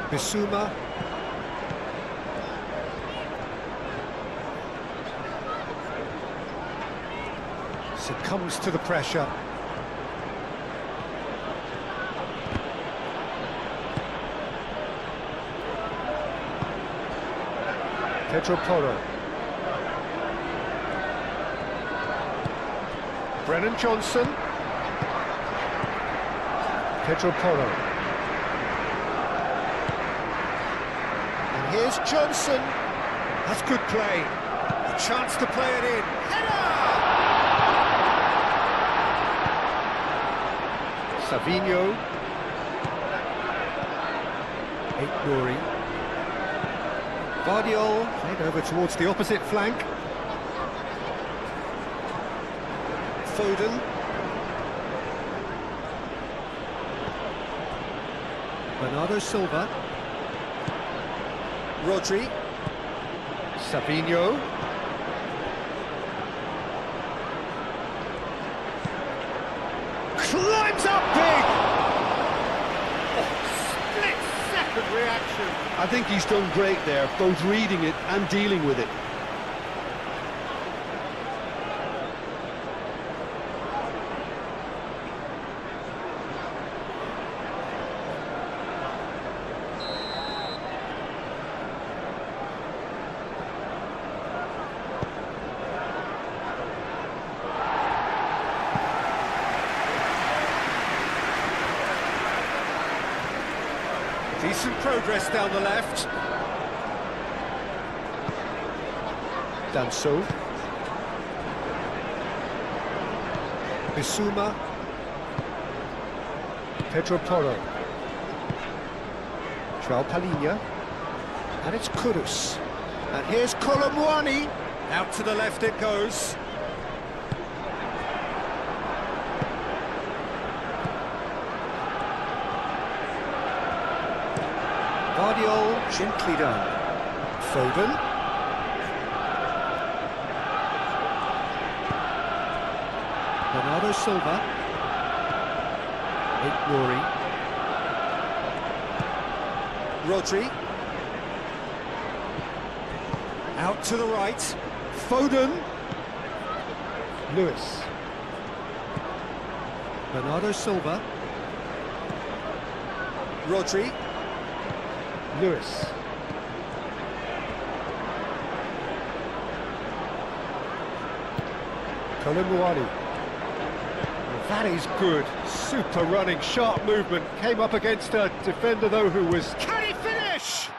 Bissouma. Succumbs to the pressure. Pedro Porro. Brennan Johnson. Pedro Porro. And here's Johnson. That's good play. A chance to play it in. Header! Savinho. Nouri. Guardian played over towards the opposite flank. Foden. Bernardo Silva. Rodri. Savinho. Climbs up big! Split-second reaction. I think he's done great there, both reading it and dealing with it. Decent progress down the left. Danso. Bissouma. Pedro Porro. João Palhinha. And it's Kudus. And here's Colomwani. Out to the left it goes. Guardiol, gently done. Foden. Bernardo Bernardo Silva. Nouri. Rodri. Out to the right. Foden. Lewis. Bernardo Silva. Rodri. Lewis. Colomboani. That is good. Super running, sharp movement. Came up against a defender, though, who was... Can he finish?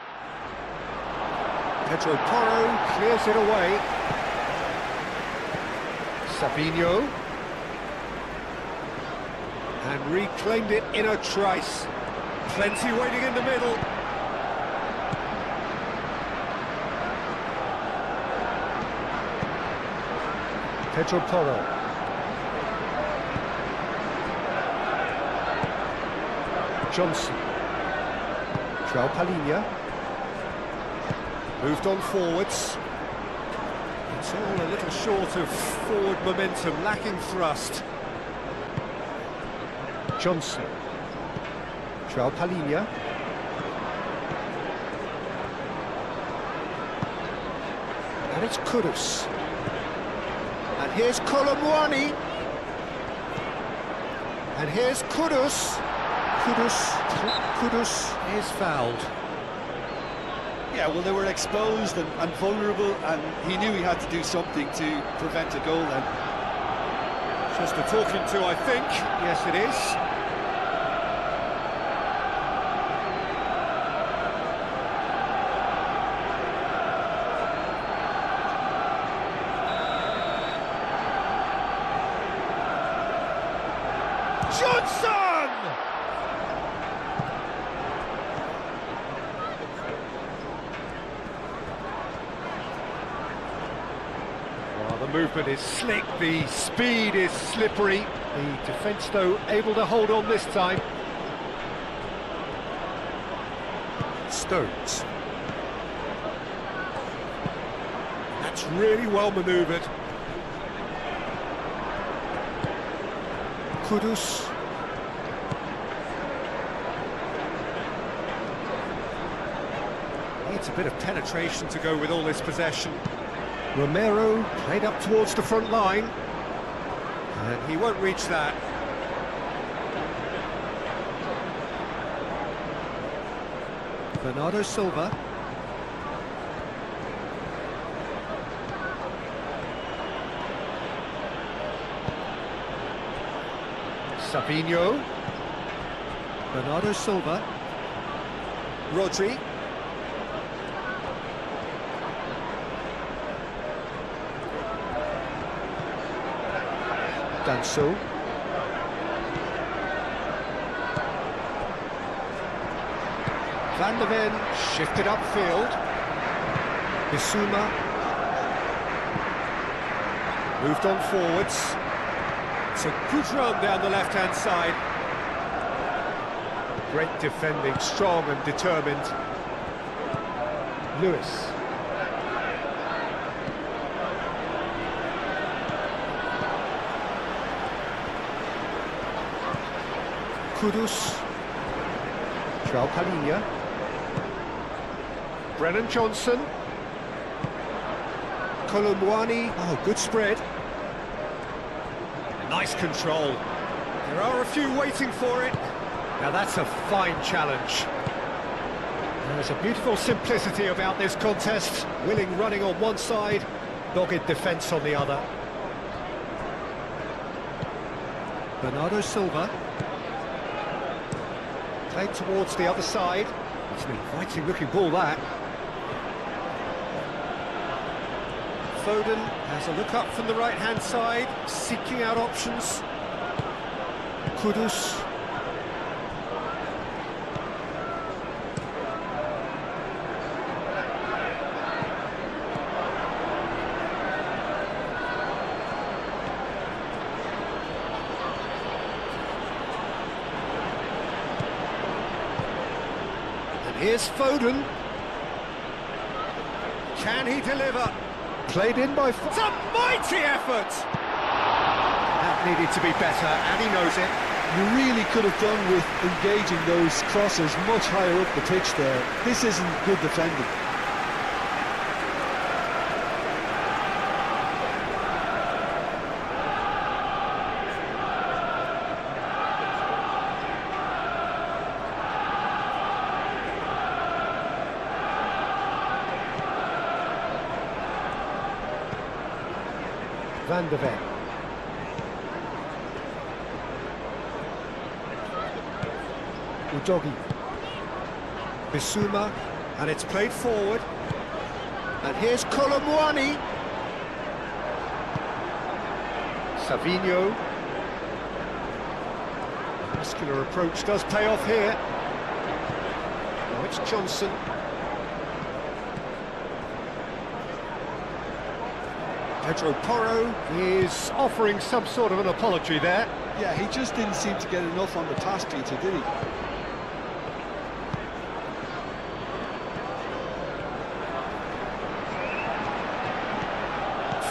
Pedro Porro clears it away. Savinho. And reclaimed it in a trice. Plenty waiting in the middle. Pedro Porro. Johnson. João Palhinha. Moved on forwards. It's all a little short of forward momentum, lacking thrust. Johnson. João Palhinha. And it's Kudus. And here's Colomboani. And here's Kudus. Kudus is fouled. Yeah, well, they were exposed and vulnerable, and he knew he had to do something to prevent a goal then. Just a talking to, I think. Yes, it is. Johnson! Well, the movement is slick, the speed is slippery. The defence, though, able to hold on this time. Stones. That's really well manoeuvred. Kudus. Needs a bit of penetration to go with all this possession. Romero played up towards the front line. And he won't reach that. Bernardo Silva. Savinho. Bernardo Silva. Rodri. Danso. Van der Ven shifted upfield. Bissouma. Moved on forwards. It's a good run down the left-hand side. Great defending, strong and determined. Lewis. Kudus. João Palhinha. Brennan Johnson. Colomboani. Oh, good spread. Nice control. There are a few waiting for it. Now that's a fine challenge. There's a beautiful simplicity about this contest. Willing running on one side, dogged defence on the other. Bernardo Silva. Played towards the other side. It's an inviting looking ball, that. Foden has a look up from the right-hand side, seeking out options. Kudus. And here's Foden. Can he deliver? Played in by... It's a mighty effort! And needed to be better, and he knows it. You really could have done with engaging those crosses much higher up the pitch there. This isn't good defending. Van de Ven. Udogi. Bissouma, and it's played forward. And here's Colomwani. Savinho. Muscular approach does pay off here. Now it's Johnson. Pedro Porro is offering some sort of an apology there. Yeah, he just didn't seem to get enough on the pass, Peter, did he?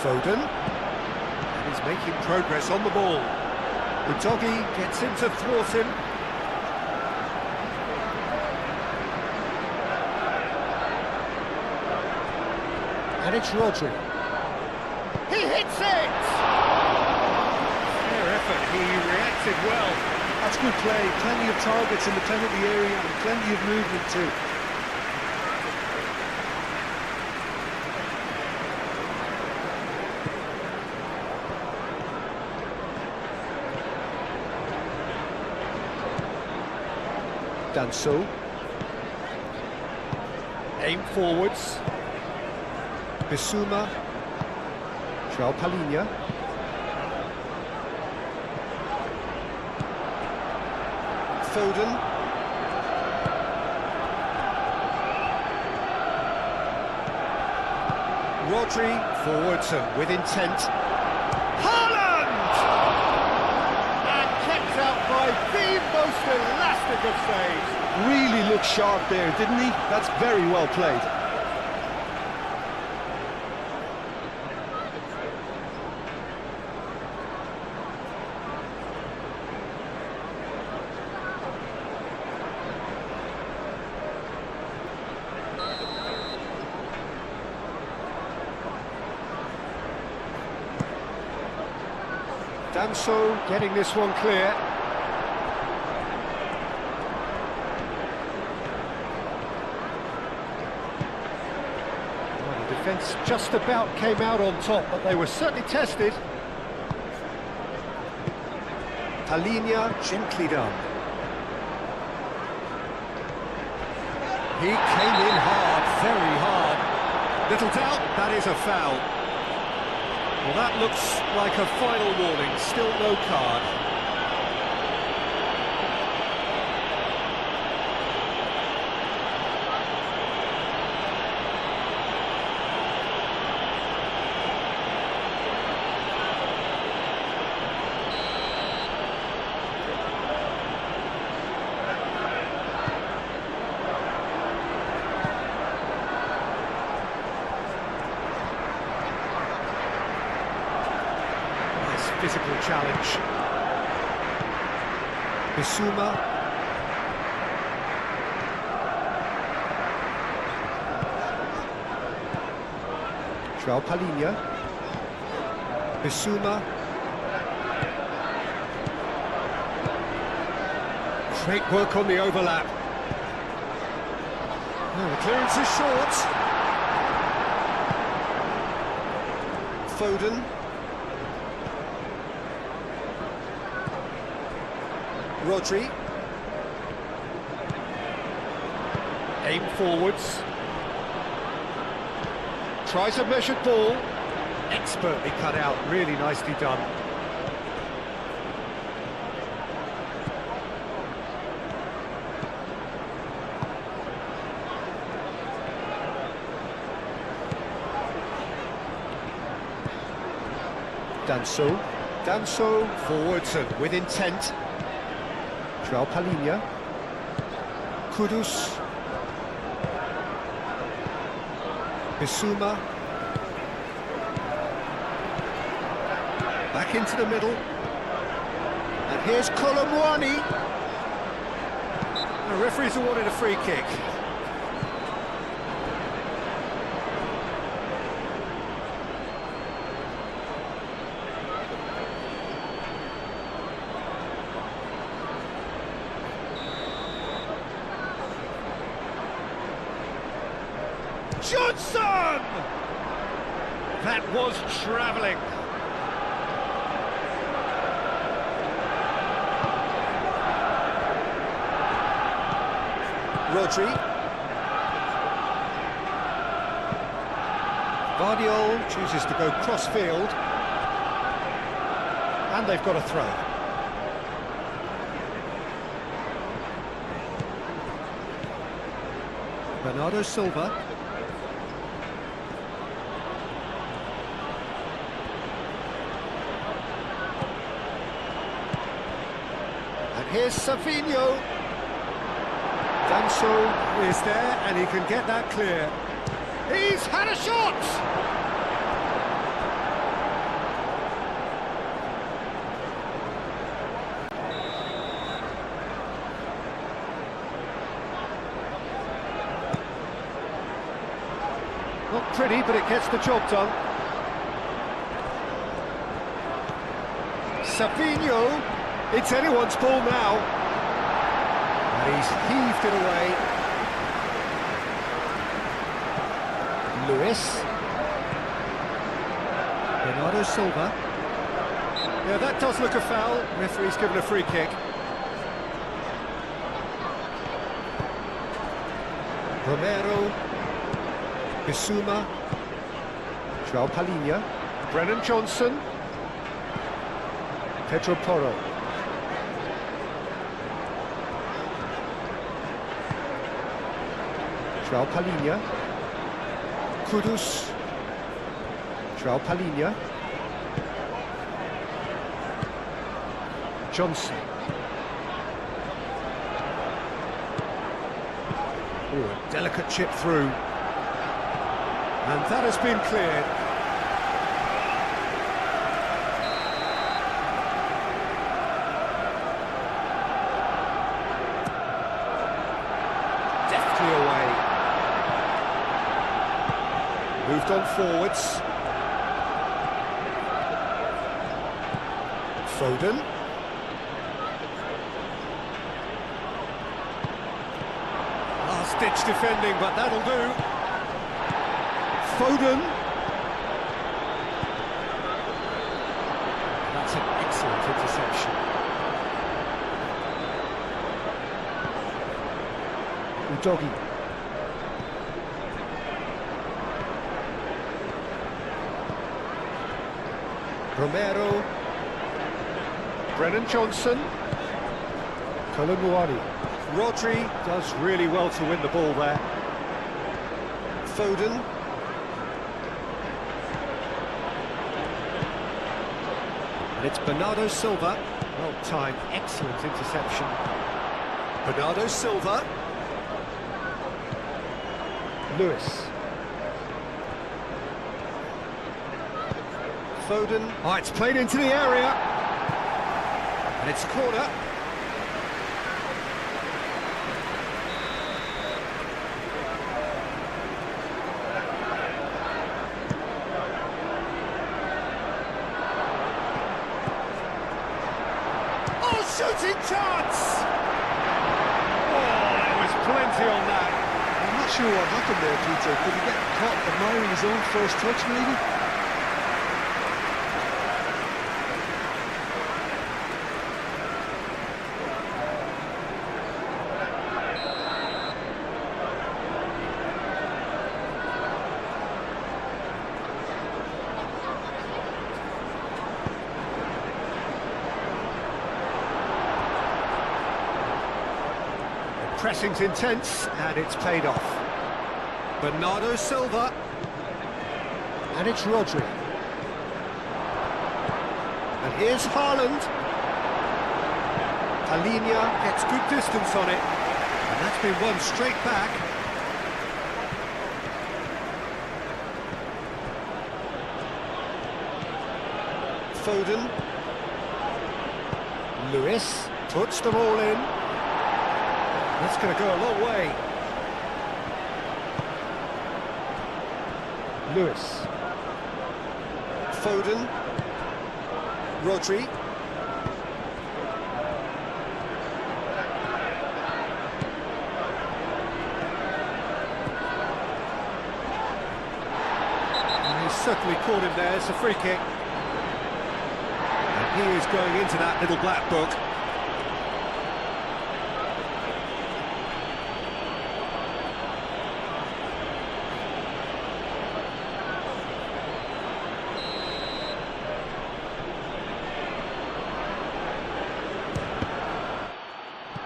Foden, and he's making progress on the ball. Udogi gets in to thwart him. And it's Rodri. He hits it! Fair effort, he reacted well. That's good play, plenty of targets in the penalty area and plenty of movement too. Danso. Aim forwards. Bissouma. João Palhinha. Foden. Rodri forwards and with intent. Haaland! And kept out by the most elastic of saves. Really looked sharp there, didn't he? That's very well played. Danso getting this one clear. Well, the defence just about came out on top, but they were certainly tested. Palhinha gently done. He came in hard, very hard. Little doubt, that is a foul. Well, that looks like a final warning, still no card. Physical challenge. Bissouma. João Palhinha. Bissouma. Great work on the overlap. No, the clearance is short. Foden. Rodri. Aim forwards. Tries a measured ball. Expertly cut out, really nicely done. Danso forwards and with intent. João Palhinha. Kudus. Bissouma. Back into the middle. Here's Colomwani. The referee's awarded a free kick. Johnson! That was travelling. Rodri. Vardiol chooses to go cross-field. And they've got a throw. Bernardo Silva. And here's Savinho. Danso is there, and he can get that clear. He's had a shot! Not pretty, but it gets the job done. Savinho, it's anyone's ball now. And he's heaved it away. Lewis. Bernardo Silva. Yeah, that does look a foul. Referee's given a free kick. Romero. Bissouma. João Palhinha. Brennan Johnson. Pedro Porro. João Palhinha. Kudus. João Palhinha. Johnson. Oh, a delicate chip through. And that has been cleared. Deftly away. Moved on forwards. Foden. Last-ditch defending, but that'll do. Foden. That's an excellent interception. Udogi. Romero. Brennan Johnson. Colomwani. Rodri does really well to win the ball there. Foden. And it's Bernardo Silva. Well timed, excellent interception. Bernardo Silva. Lewis. Foden. Oh, it's played into the area. And it's a corner. Oh, shooting chance! Oh, there was plenty on that. I'm not sure what happened there, Peter. Could he get caught admiring his own first touch, maybe? Pressing's intense, and it's paid off. Bernardo Silva. And it's Rodri. And here's Haaland. Palhinha gets good distance on it. And that's been won straight back. Foden. Lewis puts them all in. That's going to go a long way. Lewis. Foden. Rodri. And he's certainly caught him there. It's a free kick. And he is going into that little black book.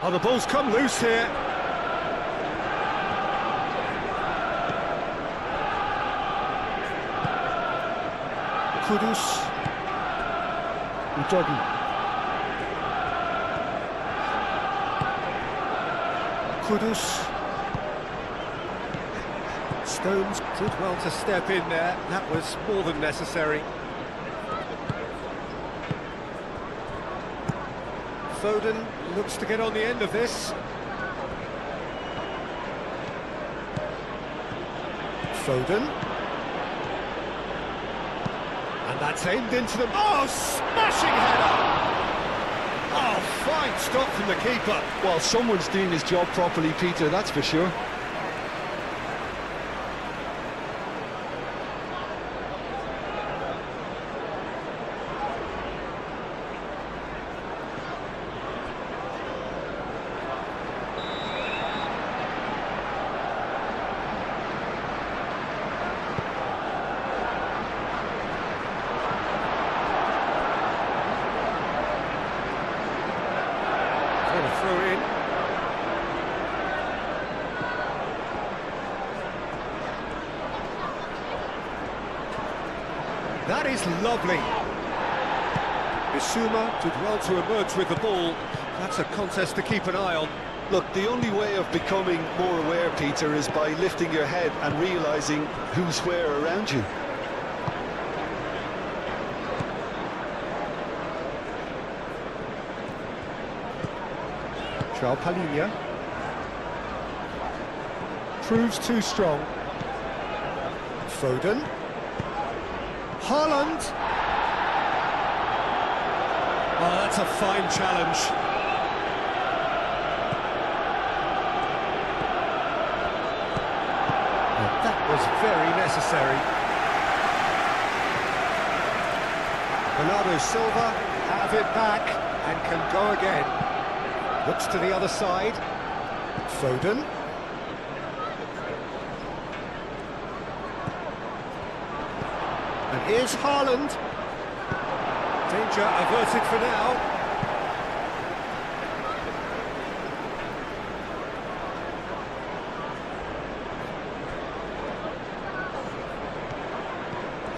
Oh, the ball's come loose here. Kudus. Udogi. Kudus. Stones did well to step in there. That was more than necessary. Foden looks to get on the end of this. Foden. And that's aimed into them. Oh, smashing header! Oh, fine stop from the keeper. Well, someone's doing his job properly, Peter, that's for sure. Throw in. That is lovely. Bissouma did well to emerge with the ball. That's a contest to keep an eye on. Look, the only way of becoming more aware, Peter, is by lifting your head and realising who's where around you. Palhinha proves too strong. Foden. Haaland. Oh, that's a fine challenge. And that was very necessary. Bernardo Silva have it back and can go again. Looks to the other side. Foden. And here's Haaland. Danger averted for now.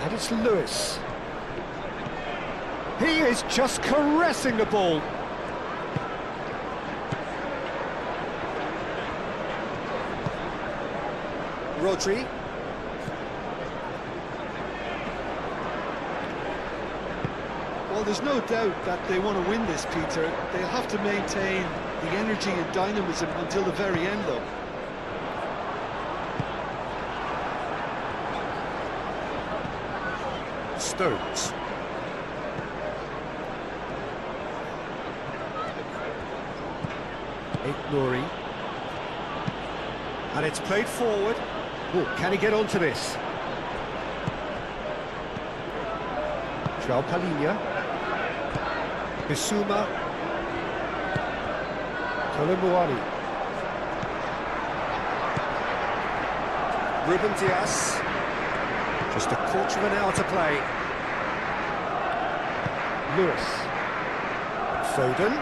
And it's Lewis. He is just caressing the ball. Rodri. Well, there's no doubt that they want to win this, Peter. They'll have to maintain the energy and dynamism until the very end, though. Stones. Nouri. And it's played forward. Oh, can he get onto this? Palhinha. Bissouma. Colomboani. Ruben Dias. Just a quarter of an hour to play. Lewis. Foden.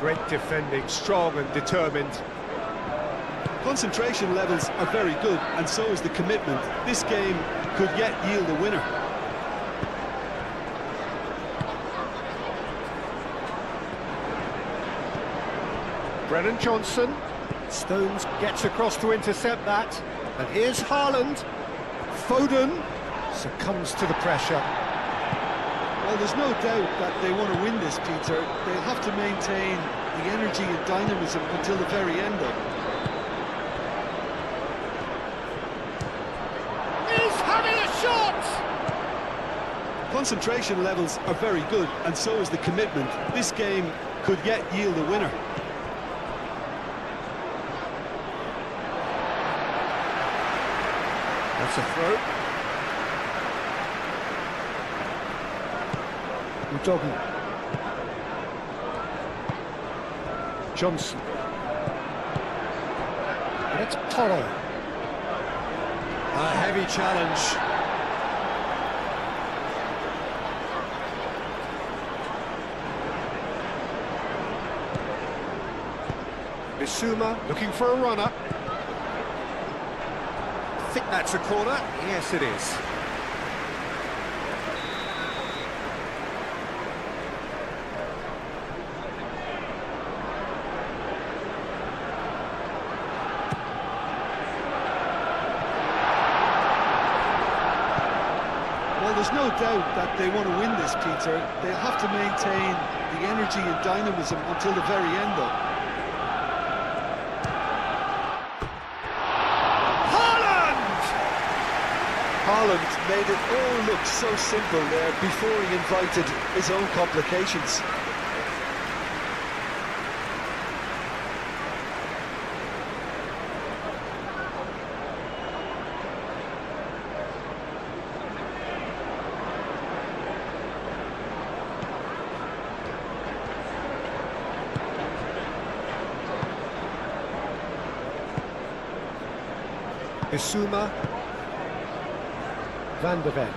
Great defending, strong and determined. Concentration levels are very good, and so is the commitment. This game could yet yield a winner. Brennan Johnson. Stones gets across to intercept that. And here's Haaland. Foden succumbs to the pressure. Well, there's no doubt that they want to win this, Peter. They'll have to maintain the energy and dynamism until the very end, though. He's having a shot! Concentration levels are very good, and so is the commitment. This game could yet yield a winner. That's a throw. Udogi. Johnson. And it's Porro. A heavy challenge. Bissouma looking for a runner. I think that's a corner. Yes, it is. Well, there's no doubt that they want to win this, Peter. They'll have to maintain the energy and dynamism until the very end, though. Haaland made it all look so simple there before he invited his own complications. Bissouma. Van de Ven.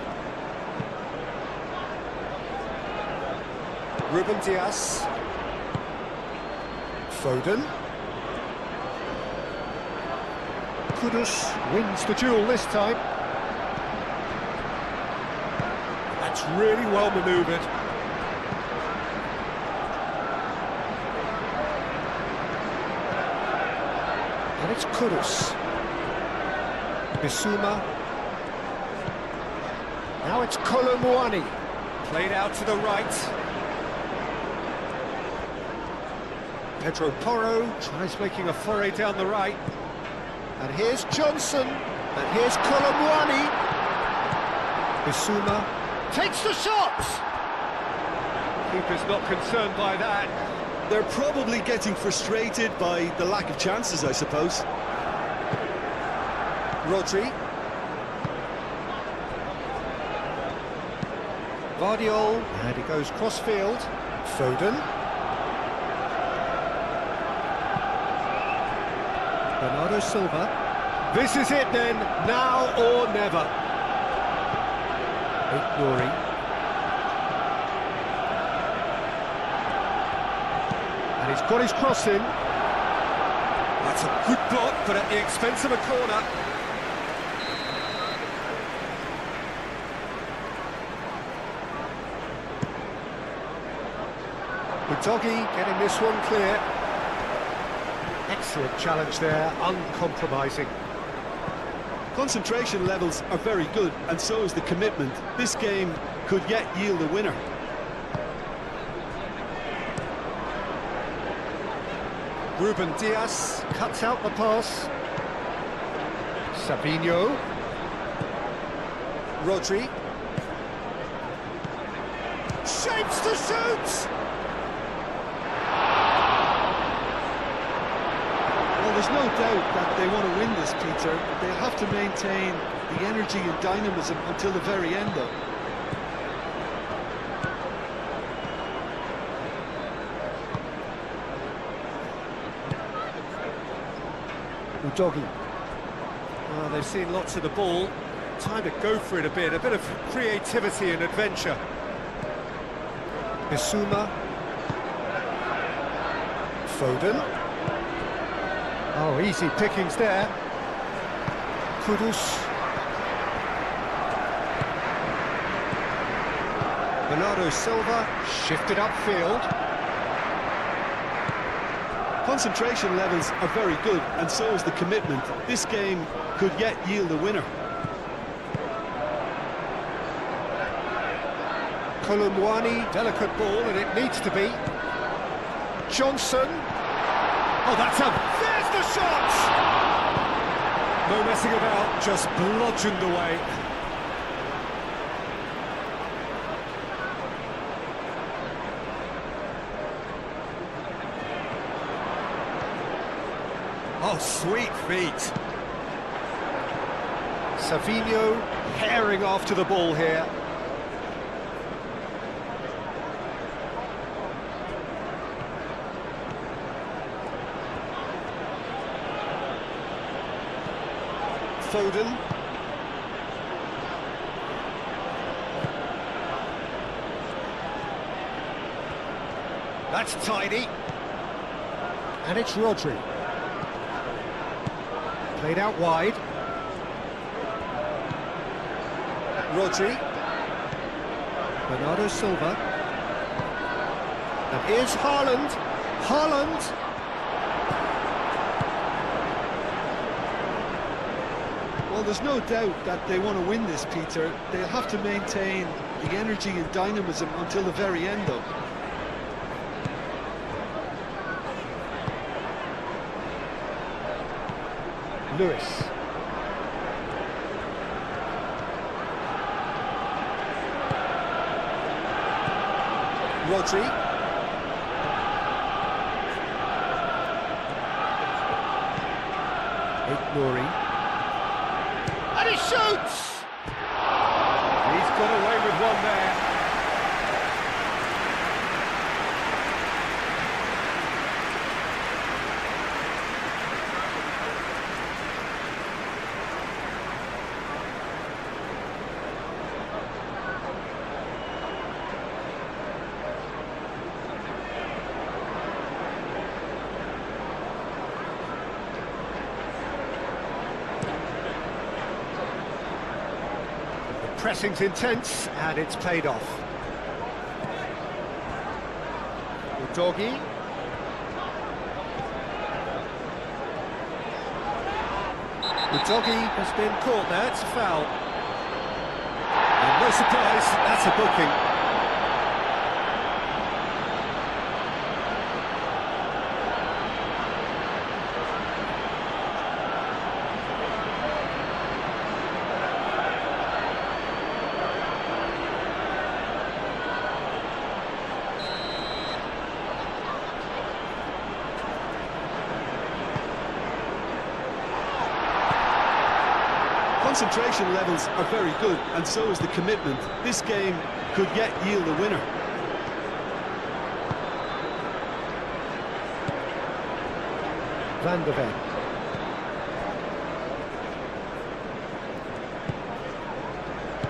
Ruben Dias. Foden. Kudus wins the duel this time. That's really well manoeuvred. And it's Kudus. Bissouma. Now it's Colomboani. Played out to the right. Pedro Porro tries making a foray down the right. And here's Johnson. And here's Colomboani. Bissouma takes the shot! Keeper's not concerned by that. They're probably getting frustrated by the lack of chances, I suppose. Rodri. Vardiol, and he goes cross-field. Foden. Bernardo Silva. This is it then, now or never. Nouri. And he's got his cross in. That's a good block, but at the expense of a corner. Udogi getting this one clear. Excellent challenge there, uncompromising. Concentration levels are very good, and so is the commitment. This game could yet yield a winner. Ruben Dias cuts out the pass. Sabinho. Rodri. Shapes to shoot! There's no doubt that they want to win this, Peter. They'll have to maintain the energy and dynamism until the very end, though. Udogi. Well, they've seen lots of the ball. Time to go for it a bit of creativity and adventure. Bissouma. Foden. Oh, easy pickings there. Kudus. Bernardo Silva shifted upfield. Concentration levels are very good, and so is the commitment. This game could yet yield a winner. Kolumwani, delicate ball, and it needs to be. Johnson. Oh, that's a... There's the shot! No messing about, just bludgeoned away. Oh, sweet feet. Savinho herring after the ball here. Foden. That's tidy. And it's Rodri. Played out wide. Rodri. Bernardo Silva. And here's Haaland. Haaland. Well, there's no doubt that they want to win this, Peter. They'll have to maintain the energy and dynamism until the very end, though. Lewis. Rodri. Nouri. And he shoots! He's got away with one there. Pressing's intense, and it's paid off. Udogie. Udogie has been caught there, it's a foul. And no surprise, that's a booking. Concentration levels are very good, and so is the commitment. This game could yet yield a winner. Van der Ven.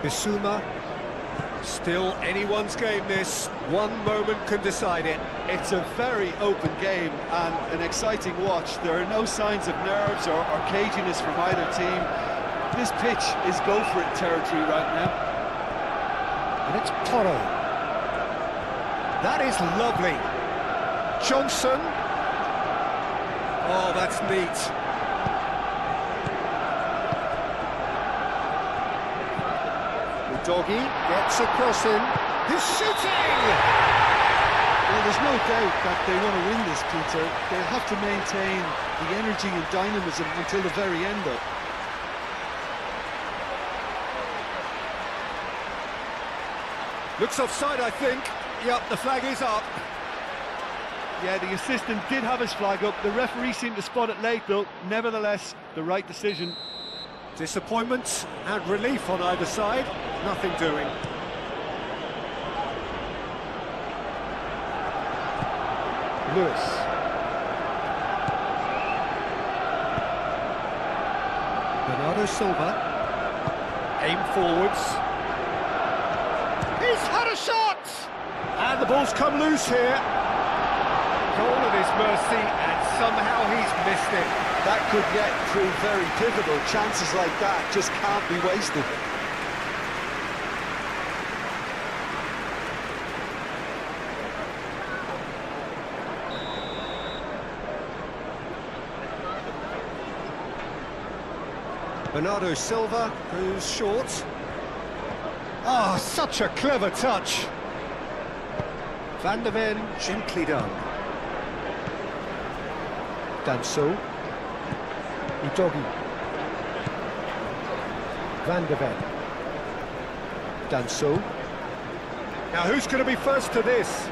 Bissouma. Still anyone's game this. One moment can decide it. It's a very open game and an exciting watch. There are no signs of nerves or caginess from either team. This pitch is go-for-it territory right now. And it's Toro. That is lovely. Johnson. Oh, that's neat. Udogie gets a cross in. He's shooting! Well, there's no doubt that they want to win this, Peter. They'll have to maintain the energy and dynamism until the very end, though. Looks offside, I think. Yep, the flag is up. Yeah, the assistant did have his flag up. The referee seemed to spot it late, though. Nevertheless, the right decision. Disappointment and relief on either side. Nothing doing. Lewis. Bernardo Silva. Aim forwards. He's had a shot! And the ball's come loose here. Goal at his mercy, and somehow he's missed it. That could yet prove very pivotal. Chances like that just can't be wasted. Bernardo Silva, who's short. Ah, such a clever touch. Van der Ven, gently done. Danso. Udogi. Van der Ven. Danso. Now who's going to be first to this?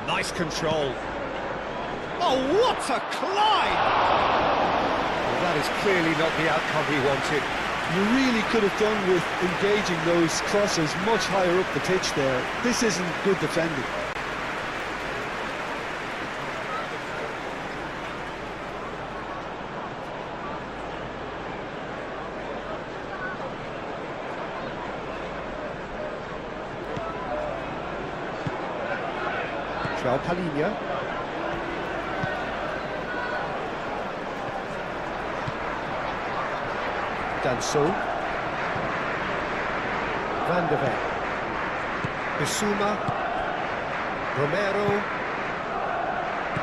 Nice control. Oh, what a climb! Well, that is clearly not the outcome he wanted. You really could have done with engaging those crosses much higher up the pitch there. This isn't good defending. João Palhinha. Danso. Van der Ven. Bissouma. Romero.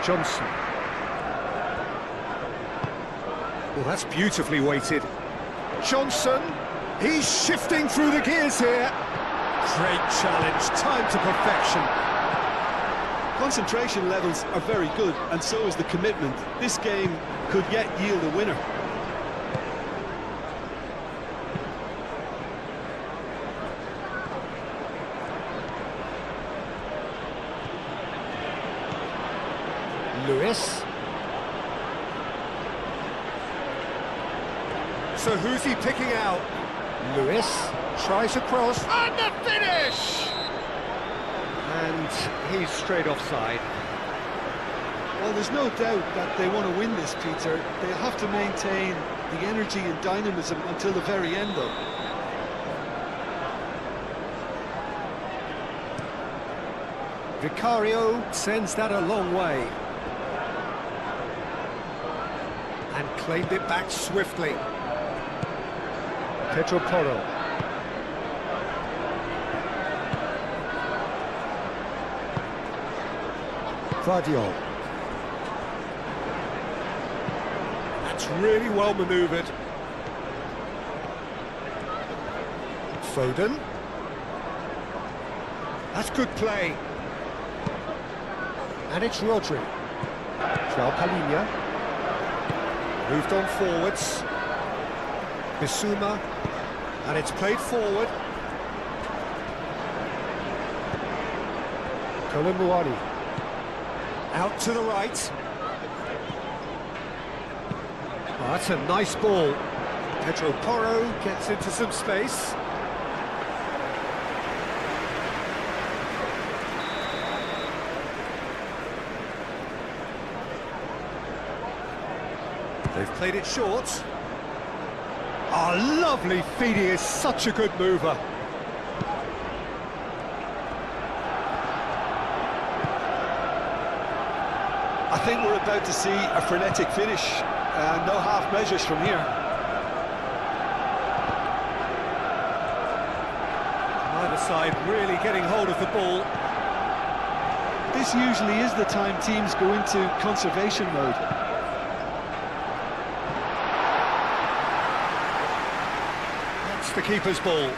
Johnson. Well, that's beautifully weighted. Johnson, he's shifting through the gears here. Great challenge, time to perfection. Concentration levels are very good, and so is the commitment. This game could yet yield a winner. Lewis. So who's he picking out? Lewis. Tries a cross, and the finish! And he's straight offside. Well, there's no doubt that they want to win this, Peter. They'll have to maintain the energy and dynamism until the very end, though. Vicario sends that a long way. And claimed it back swiftly. Pedro Porro. Guardiola. That's really well manoeuvred. Foden. That's good play. And it's Rodri. João Palhinha. Moved on forwards. Bissouma. And it's played forward. Colomboani. Out to the right. Oh, that's a nice ball. Pedro Porro gets into some space. They've played it short. Oh, lovely feed, he is such a good mover. I think we're about to see a frenetic finish, and no half measures from here. Neither side really getting hold of the ball. This usually is the time teams go into conservation mode. That's the keeper's ball.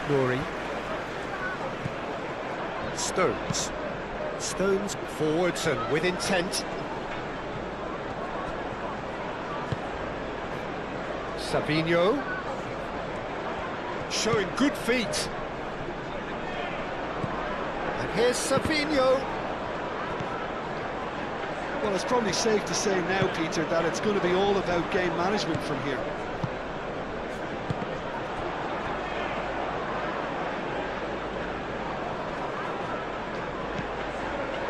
Nori. Stones. Stones forwards and with intent. Savinho. Showing good feet. And here's Savinho. Well, it's probably safe to say now, Peter, that it's going to be all about game management from here.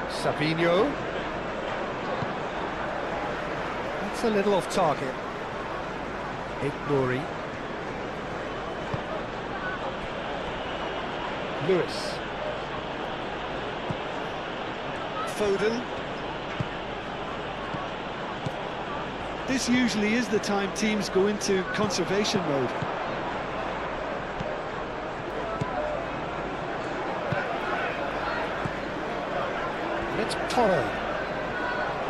Savinho. That's a little off target. Nori. Lewis. Foden. This usually is the time teams go into conservation mode. It's Porro.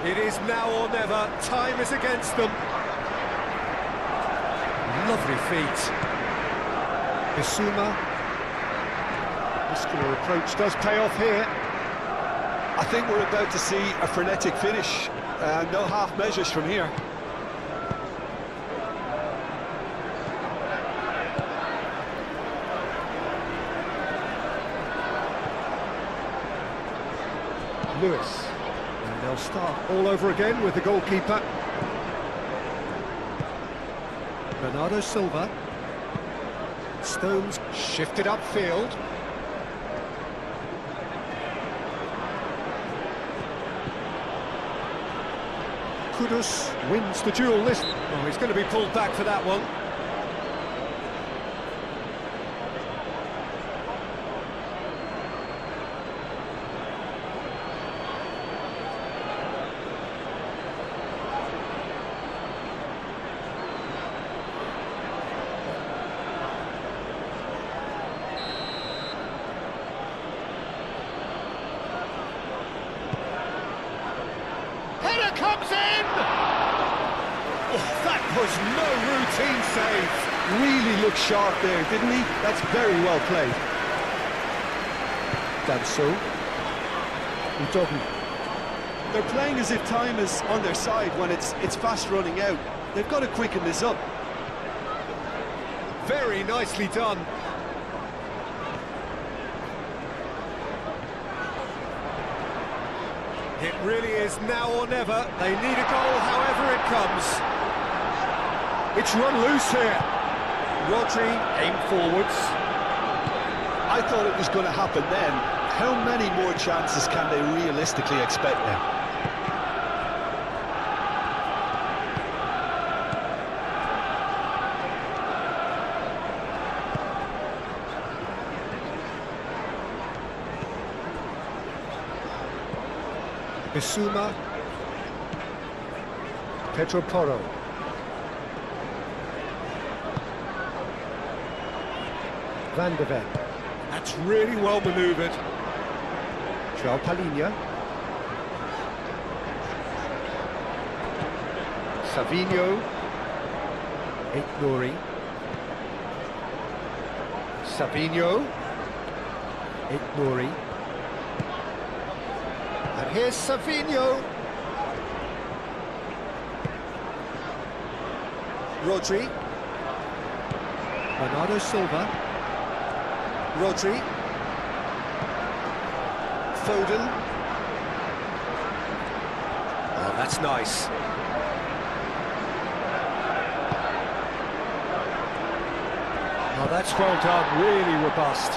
It is now or never. Time is against them. Lovely feet. Bissouma. Muscular approach does pay off here. I think we're about to see a frenetic finish. No half measures from here. Lewis. And they'll start all over again with the goalkeeper. Bernardo Silva. Stones shifted upfield. Kudus wins the duel. Oh, he's going to be pulled back for that one. Header comes in! Oh, that was no routine save. Really looked sharp there, didn't he? That's very well played. Danso. Udogi. They're playing as if time is on their side when it's fast running out. They've got to quicken this up. Very nicely done. It really is now or never. They need a goal however it comes. It's run loose here. Rodri aimed forwards. I thought it was going to happen then. How many more chances can they realistically expect now? Bissouma. Pedro Porro. Van de Ven. That's really well manoeuvred. João Palhinha. Savinho. Nouri. Savinho. Nouri. And here's Savinho. Rodri. Bernardo Silva. Rodri. Foden. Oh, that's nice. Oh, that's well done, really robust.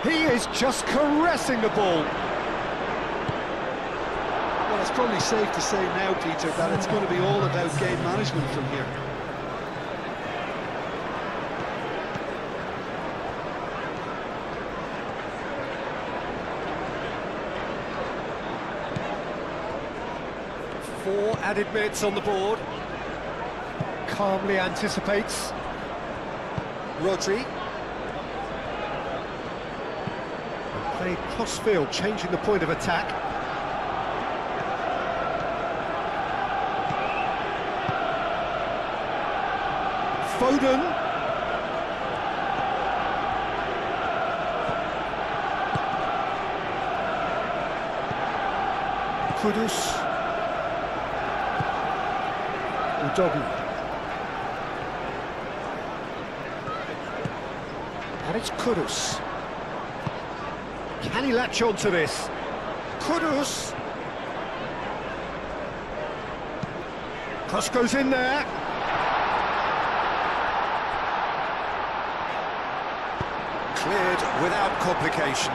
He is just caressing the ball. Well, it's probably safe to say now, Peter, that it's going to be all about game management from here. Four added minutes on the board. Calmly anticipates. Rodri. Played cross-field, changing the point of attack. Foden. Kudus. Udogi. And it's Kudus. Can he latch on to this? Kudus. Cross goes in there. Cleared without complication.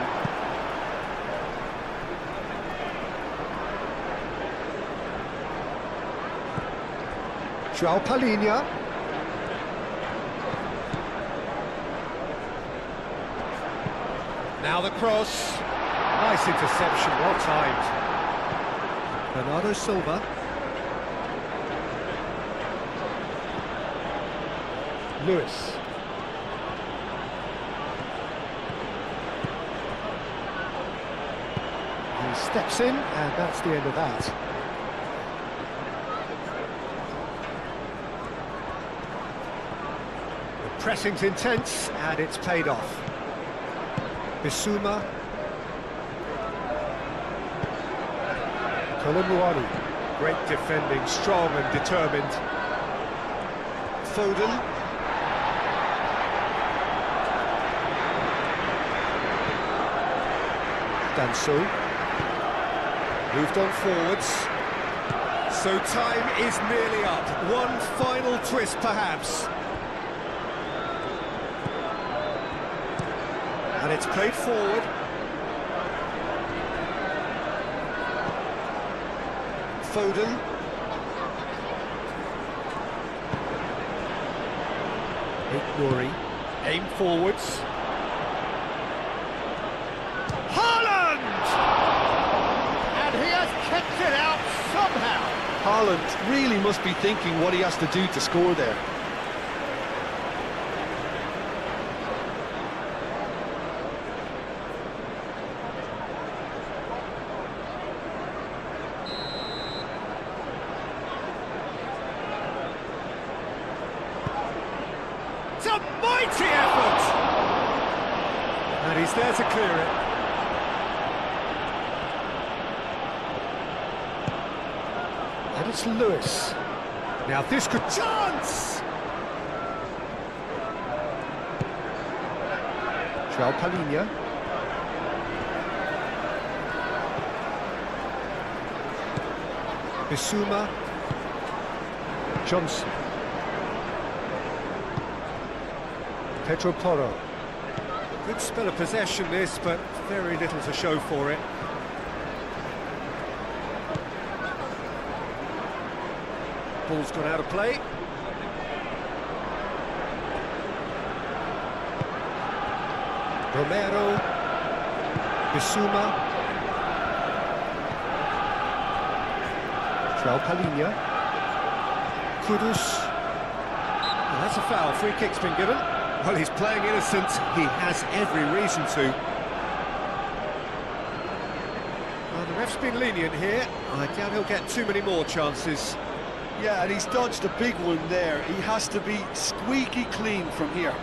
João Palhinha. Now the cross. Nice interception, well timed. Bernardo Silva. Lewis. He steps in, and that's the end of that. pressing's intense, and it's paid off. Bissouma. Colomwani. Great defending, strong and determined. Foden. Danso. Moved on forwards. So time is nearly up. One final twist, perhaps. And it's played forward. Foden. Nuri. Aim forwards. Haaland! And he has kept it out somehow. Haaland really must be thinking what he has to do to score there. It's a mighty effort! And he's there to clear it. And it's Lewis. Now this could... Chance! João Palhinha. Bissouma. Johnson. Pedro Porro. Good spell of possession this, but very little to show for it. Ball's gone out of play. Romero. Bissouma. João Palhinha. Kudus. And that's a foul. Free kick's been given. Well, he's playing innocent. He has every reason to. Well, the ref's been lenient here. I doubt he'll get too many more chances. Yeah, and he's dodged a big one there. He has to be squeaky clean from here.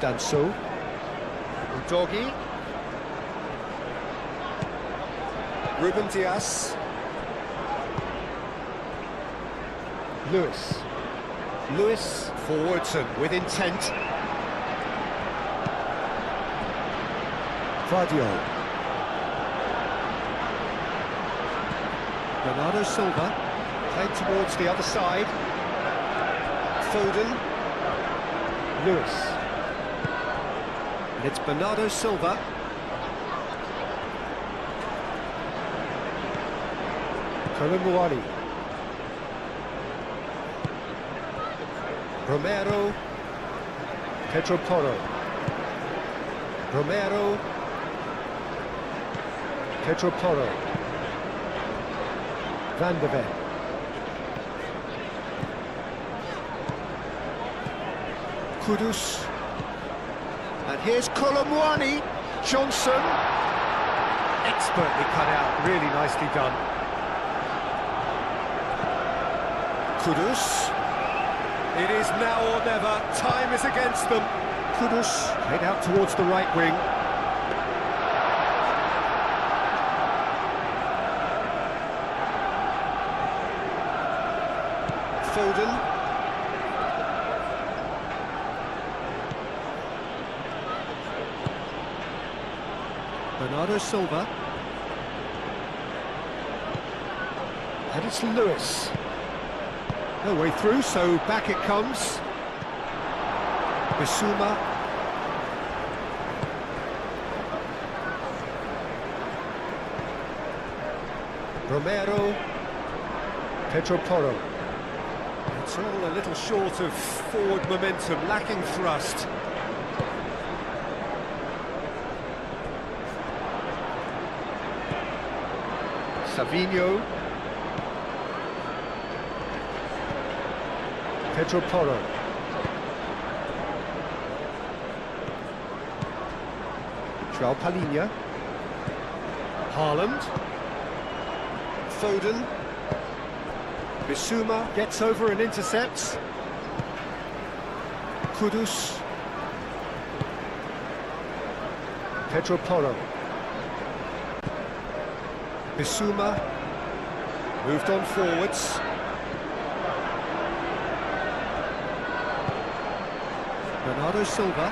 Danso. Doggy. Ruben Dias. Lewis. Lewis forwards and with intent. Vardio. Bernardo Silva. Played towards the other side. Foden. Lewis. And it's Bernardo Silva. Colomwani. Romero. Pedro Porro. Romero. Pedro Porro. Van de Ven. Kudus. And here's Colomwani. Johnson. Expertly cut out, really nicely done. Kudus. It is now or never. Time is against them. Kudus played out towards the right wing. Foden. Bernardo Silva. And it's Lewis. No way through, so back it comes. Bissouma. Romero. Pedro Porro. It's all a little short of forward momentum, lacking thrust. Savinho. Pedro Porro. João Palhinha. Haaland. Foden. Bissouma gets over and intercepts. Kudus. Pedro Porro. Bissouma moved on forwards. Bernardo Silva.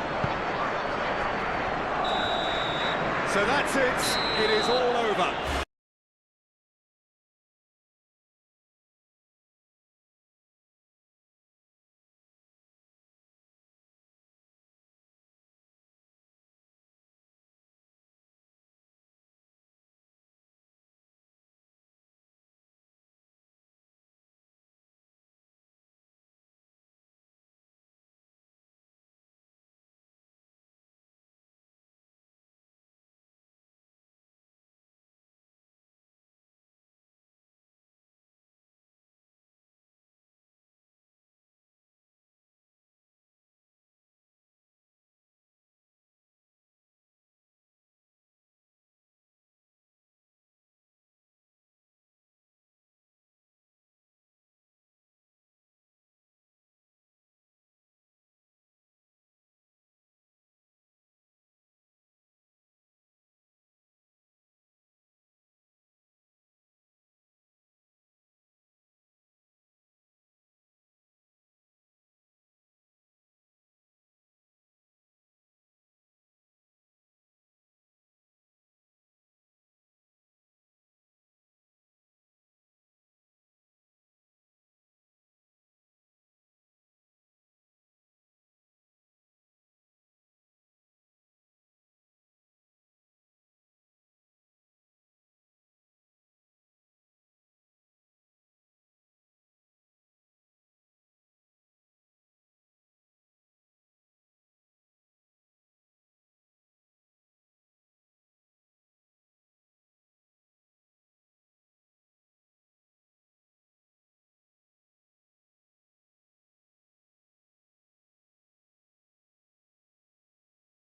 So that's it. It is all over.